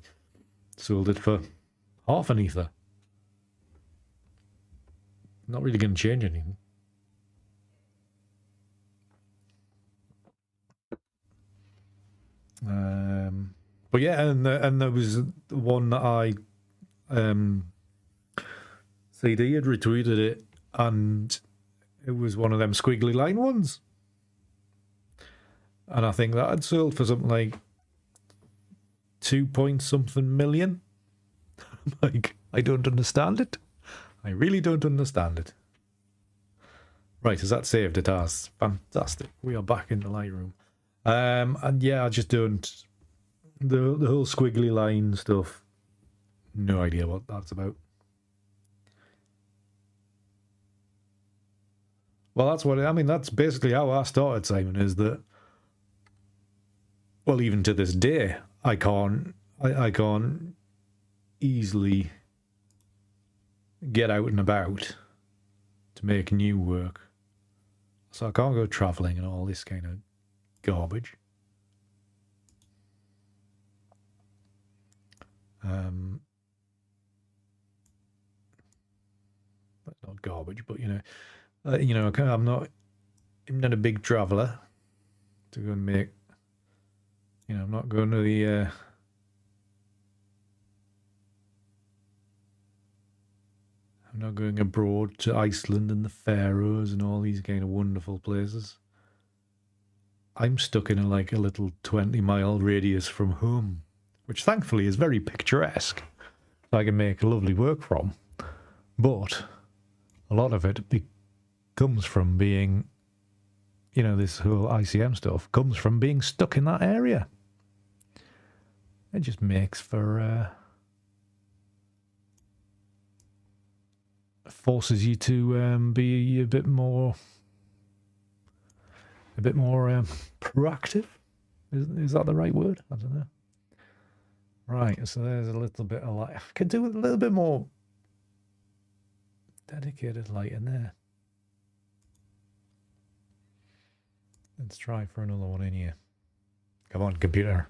S1: it for half an ether. Not really going to change anything. But yeah, and there was one that I CD had retweeted it, and it was one of them squiggly line ones, and I think that had sold for something like 2 point something million. Like, I don't understand it. I really don't understand it. Right, has that saved it? Has. Fantastic. We are back in the Lightroom. And yeah, I just don't... The whole squiggly line stuff, no idea what that's about. Well, that's basically how I started, Simon, is that... Well, even to this day, I can't easily get out and about to make new work. So I can't go travelling and all this kind of garbage. That's not garbage, but I'm not a big traveller to go and make. I'm not going to the. I'm not going abroad to Iceland and the Faroes and all these kind of wonderful places. I'm stuck in a little 20-mile radius from home, which thankfully is very picturesque. I can make lovely work from. But a lot of it comes from being, this whole ICM stuff comes from being stuck in that area. It just makes for... forces you to be a bit more proactive. Is that the right word? I don't know. Right, so there's a little bit of light. I could do a little bit more dedicated light in there. Let's try for another one in here. Come on, computer.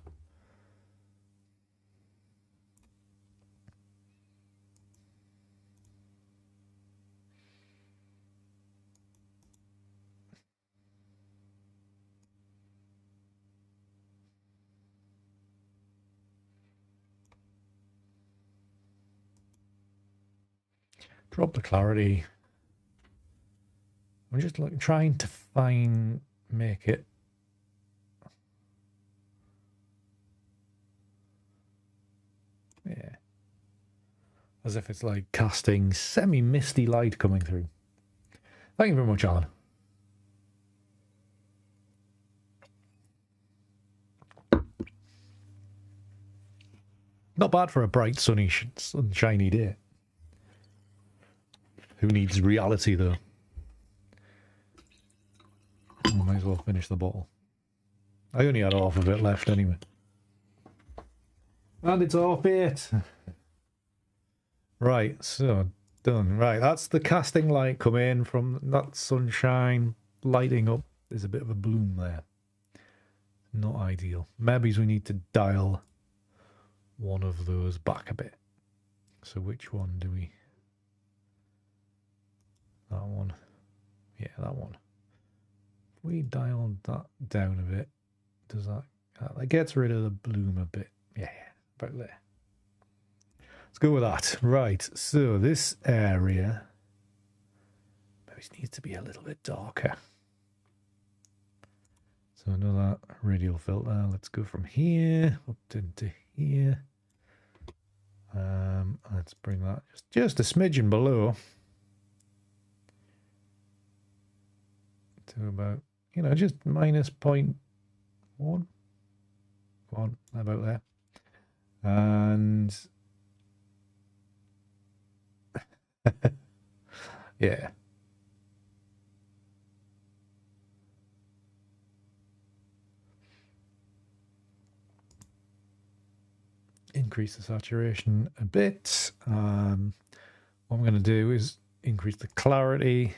S1: Drop the clarity I'm just like trying to make it. Yeah. As if it's like casting semi-misty light coming through. Thank you very much, Alan. Not bad for a bright, sunny, sunshiny day. Who needs reality, though? I might as well finish the bottle. I only had half of it left anyway. And it's half 8. Right, so done. Right, that's the casting light come in from that sunshine lighting up. There's a bit of a bloom there. Not ideal. Maybe we need to dial one of those back a bit. So which one do we... That one. Yeah, that one. If we dial that down a bit, does that... That gets rid of the bloom a bit. Yeah, about there. Let's go with that. Right, so this area maybe needs to be a little bit darker. So another radial filter. Let's go from here up into here. Let's bring that just a smidgen below to about, you know, just minus 0.1. Go on, about there. And yeah. Increase the saturation a bit. What I'm going to do is increase the clarity.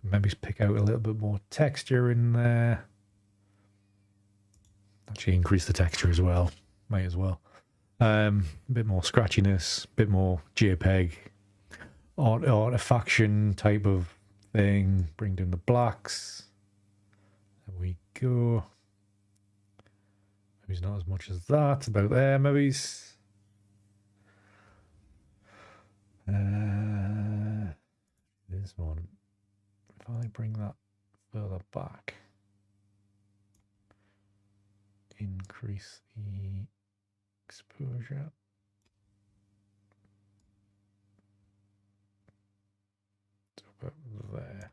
S1: Maybe pick out a little bit more texture in there. Actually increase the texture as well. Might as well. A bit more scratchiness, a bit more JPEG, artifaction type of thing. Bring down the blacks. There we go. Maybe it's not as much as that. About there, maybe. This one. If I bring that further back, increase the exposure. To about there.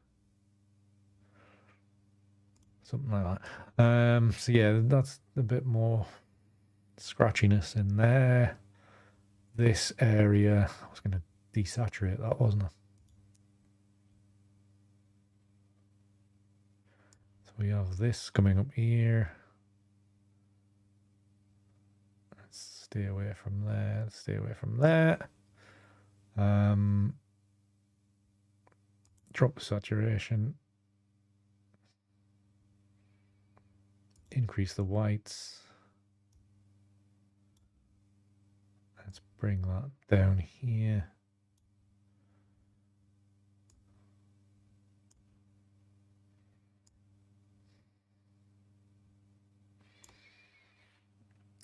S1: Something like that. So yeah, that's a bit more scratchiness in there. This area, I was going to desaturate that, wasn't I? So we have this coming up here. Let's stay away from there. Stay away from there. Drop the saturation. Increase the whites. Let's bring that down here.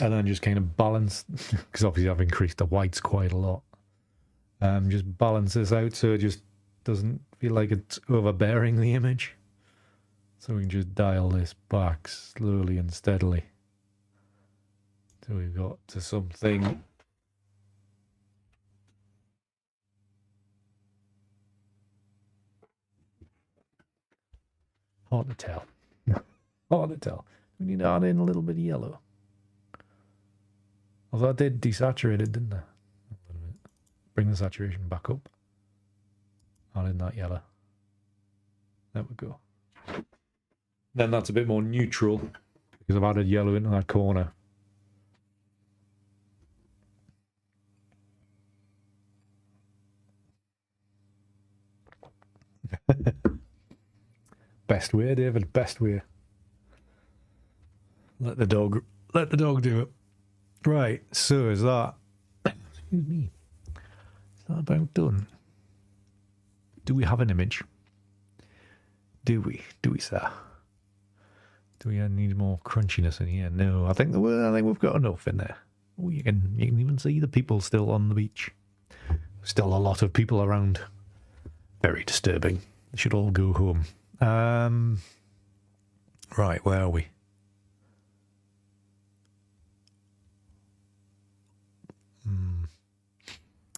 S1: And then just kind of balance, because obviously I've increased the whites quite a lot. Just balance this out so it just doesn't feel like it's overbearing the image. So we can just dial this back slowly and steadily till we've got to something. Hard to tell. Hard to tell. We need to add in a little bit of yellow. Although I did desaturate it, didn't I? Bring the saturation back up. Add in that yellow. There we go. Then that's a bit more neutral because I've added yellow into that corner. Best way, David, best way. Let the dog do it. Right, so is that, excuse me, is that about done? Do we have an image? Do we, sir? Do we need more crunchiness in here? No, I think we've got enough in there. Oh, you can even see the people still on the beach. Still a lot of people around. Very disturbing. should all go home. Right, where are we?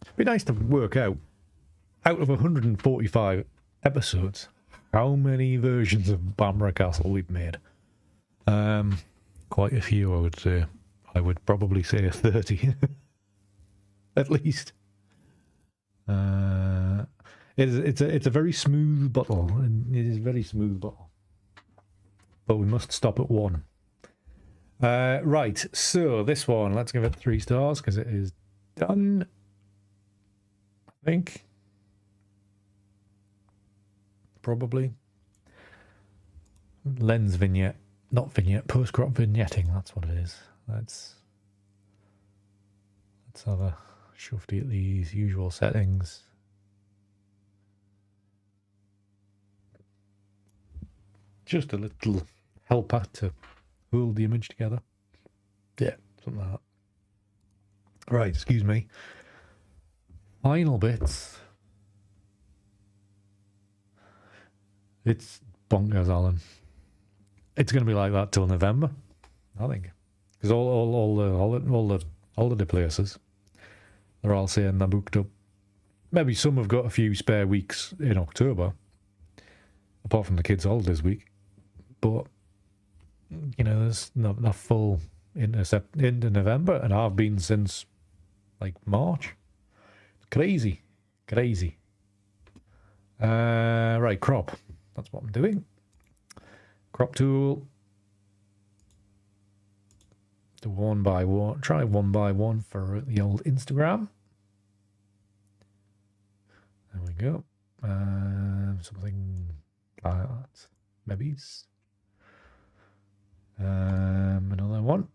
S1: It'd be nice to work out of 145 episodes, how many versions of Bamburgh Castle we've made. Quite a few, I would say. I would probably say 30. At least. It's a very smooth bottle. It is a very smooth bottle. But we must stop at 1. Right, so this one, let's give it 3 stars because it is done. I think. Probably. Lens vignette. Not vignette, post-crop vignetting, that's what it is. Let's have a shufty at these usual settings. Just a little helper to hold the image together. Yeah, something like that. Right, excuse me. Final bits. It's bonkers, Alan. It's going to be like that till November, I think, because all the places, they're all saying they're booked up. Maybe some have got a few spare weeks in October, apart from the kids' holidays week. But you know, there's not full into November, and I've been since like March. Crazy. Right, crop. That's what I'm doing. Crop tool. Do 1 by 1. Try 1 by 1 for the old Instagram. There we go. Something like that. Maybe. Another one.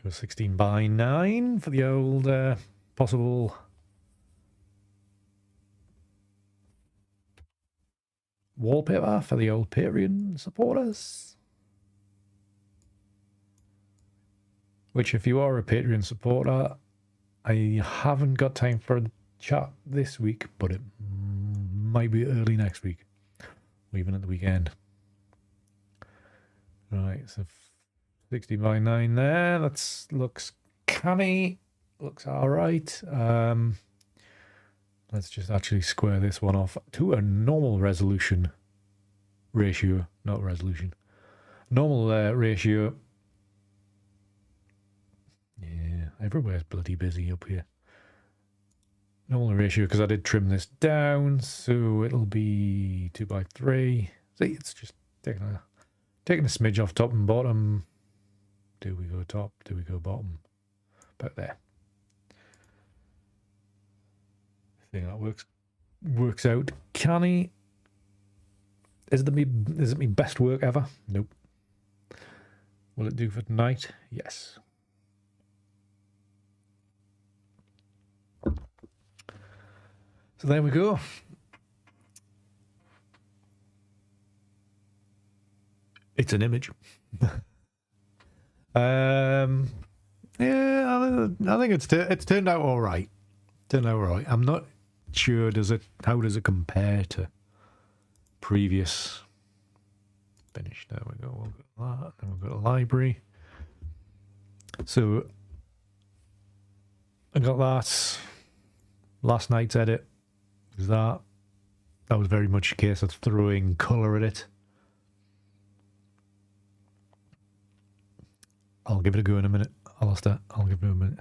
S1: Go 16 by 9 for the old possible wallpaper for the old Patreon supporters. Which, if you are a Patreon supporter, I haven't got time for the chat this week, but it might be early next week, or even at the weekend. Right, so 60 by 9 there. That looks canny. Looks all right. Let's just actually square this one off to a normal resolution ratio. Not resolution. Normal ratio. Yeah, everywhere's bloody busy up here. Normal ratio, because I did trim this down, so it'll be 2 by 3. See, it's just taking a smidge off top and bottom. Do we go top? Do we go bottom? About there. I think that works out canny. Is it my best work ever? Nope. Will it do for tonight? Yes. So there we go. It's an image. Yeah, I think it's turned out all right. I'm not sure how does it compare to previous finish. There we go. We'll go that. Then we'll go to library. So I got that last night's edit. That was very much a case of throwing colour at it. I'll give it a go in a minute. I'll give it a minute.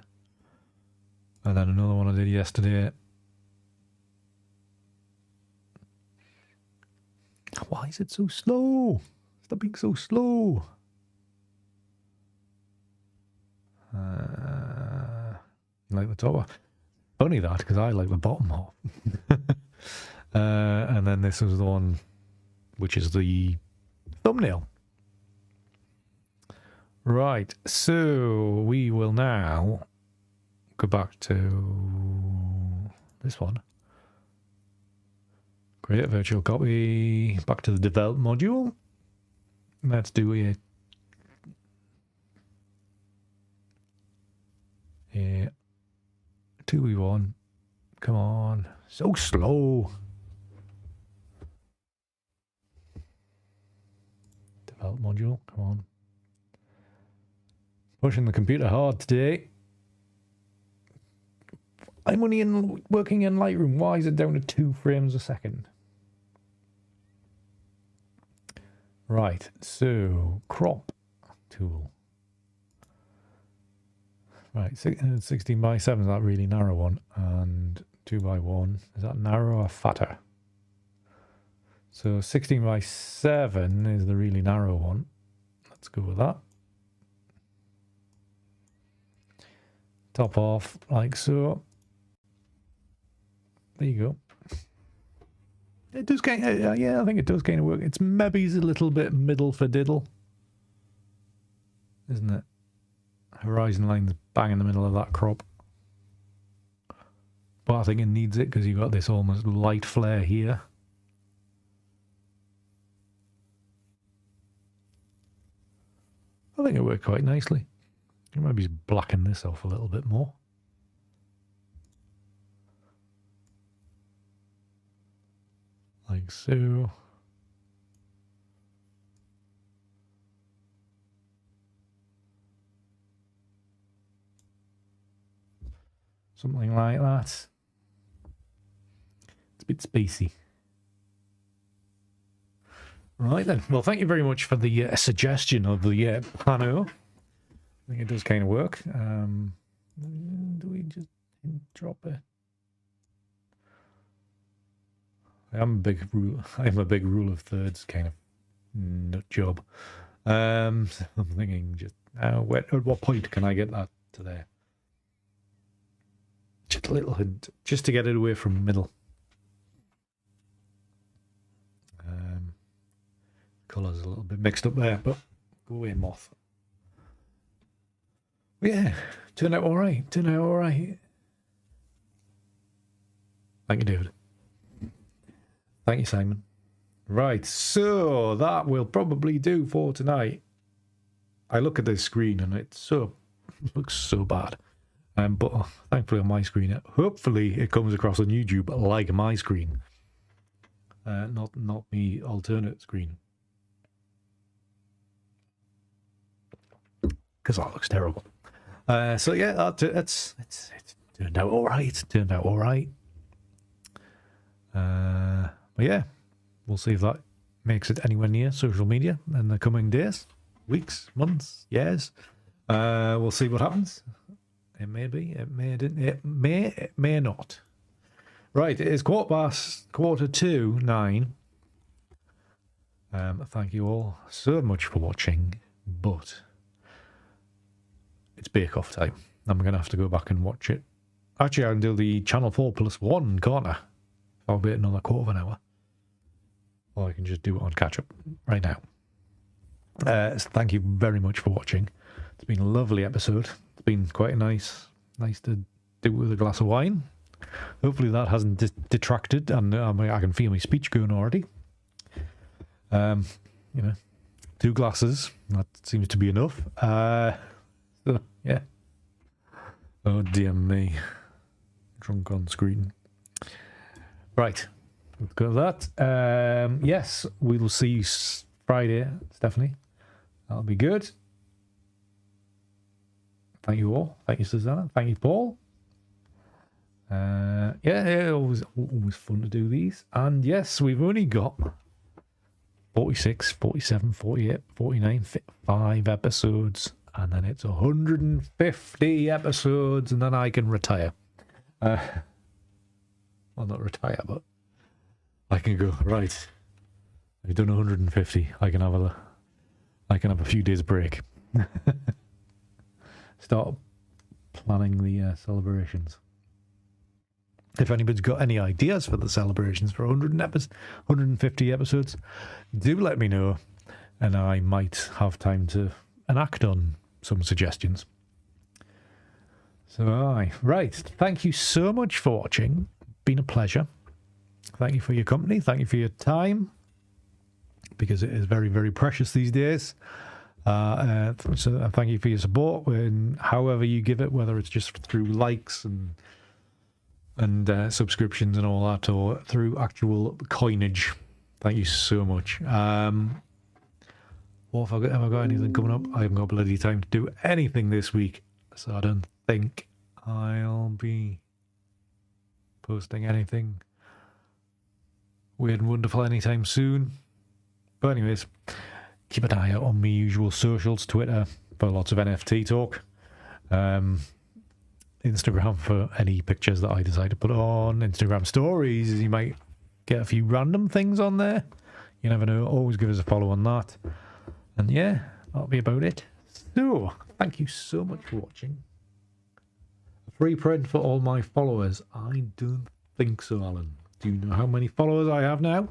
S1: And then another one I did yesterday. Why is it so slow? Stop being so slow. You like the top half? Funny that, because I like the bottom half. And then this is the one which is the thumbnail. Right, so we will now go back to this one. Create a virtual copy. Back to the develop module. Let's do a 2v1. Come on. So slow. Develop module. Come on. Pushing the computer hard today. I'm only working in Lightroom. Why is it down to 2 frames a second? Right, so crop tool. Right, 16 by 7 is that really narrow one, and 2 by 1 is that narrow or fatter? So 16 by 7 is the really narrow one. Let's go with that. Top off like so. There you go. It does kind of, yeah, I think it does kind of work. It's maybe a little bit middle for diddle, isn't it? Horizon line's bang in the middle of that crop. But I think it needs it because you've got this almost light flare here. I think it worked quite nicely. You maybe blacken this off a little bit more. Like so. Something like that. It's a bit spacey. Right then. Well, thank you very much for the suggestion of the pano. I think it does kind of work. Do we just drop it? I'm a big rule of thirds kind of nut job. So I'm thinking just at what point can I get that to there? Just a little hint, just to get it away from middle. Colours a little bit mixed up there, but go away, moth. Yeah, turned out all right. Thank you, David. Thank you, Simon. Right, so that will probably do for tonight. I look at this screen and it looks so bad. But thankfully on my screen, hopefully it comes across on YouTube like my screen. Not me alternate screen. Because that looks terrible. So yeah, it's turned out all right. But yeah, we'll see if that makes it anywhere near social media in the coming days, weeks, months, years. We'll see what happens. It may be, it may not. Right, it is 9:15. Thank you all so much for watching, but it's Bake Off time. I'm going to have to go back and watch it. Actually, I can do the Channel 4+1, can't I? I'll wait another quarter of an hour. Or I can just do it on catch-up right now. So thank you very much for watching. It's been a lovely episode. It's been quite nice to do it with a glass of wine. Hopefully that hasn't detracted, and I can feel my speech going already. 2 glasses, that seems to be enough. So, yeah. Oh dear me. Drunk on screen. Right. Let's go with that. Yes, we will see you Friday, Stephanie. That'll be good. Thank you all. Thank you, Susanna. Thank you, Paul. Yeah, always fun to do these. And yes, we've only got 46, 47, 48, 49, 5 episodes. And then it's 150 episodes, and then I can retire. Well, not retire, but I can go, right, I've done 150. I can have a few days break. Start planning the celebrations. If anybody's got any ideas for the celebrations for 150 episodes, do let me know, and I might have time to enact on some suggestions. So, right. Thank you so much for watching. Been a pleasure. thank you for your company. Thank you for your time, because it is very, very precious these days. So thank you for your support, and however you give it, whether it's just through likes and subscriptions and all that, or through actual coinage. Thank you so much. What have I got anything coming up? I haven't got bloody time to do anything this week, so I don't think I'll be posting anything weird and wonderful anytime soon. But anyways, keep an eye out on my usual socials, Twitter for lots of NFT talk, Instagram for any pictures that I decide to put on, Instagram stories, you might get a few random things on there. You never know, always give us a follow on that. And yeah, that'll be about it. So, thank you so much for watching. A free print for all my followers? I don't think so, Alan. Do you know how many followers I have now?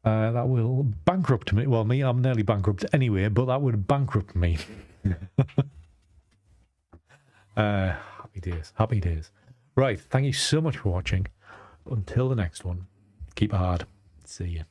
S1: That will bankrupt me. Well, me, I'm nearly bankrupt anyway, but that would bankrupt me. Happy days, happy days. Right, thank you so much for watching. Until the next one, keep it hard. See you.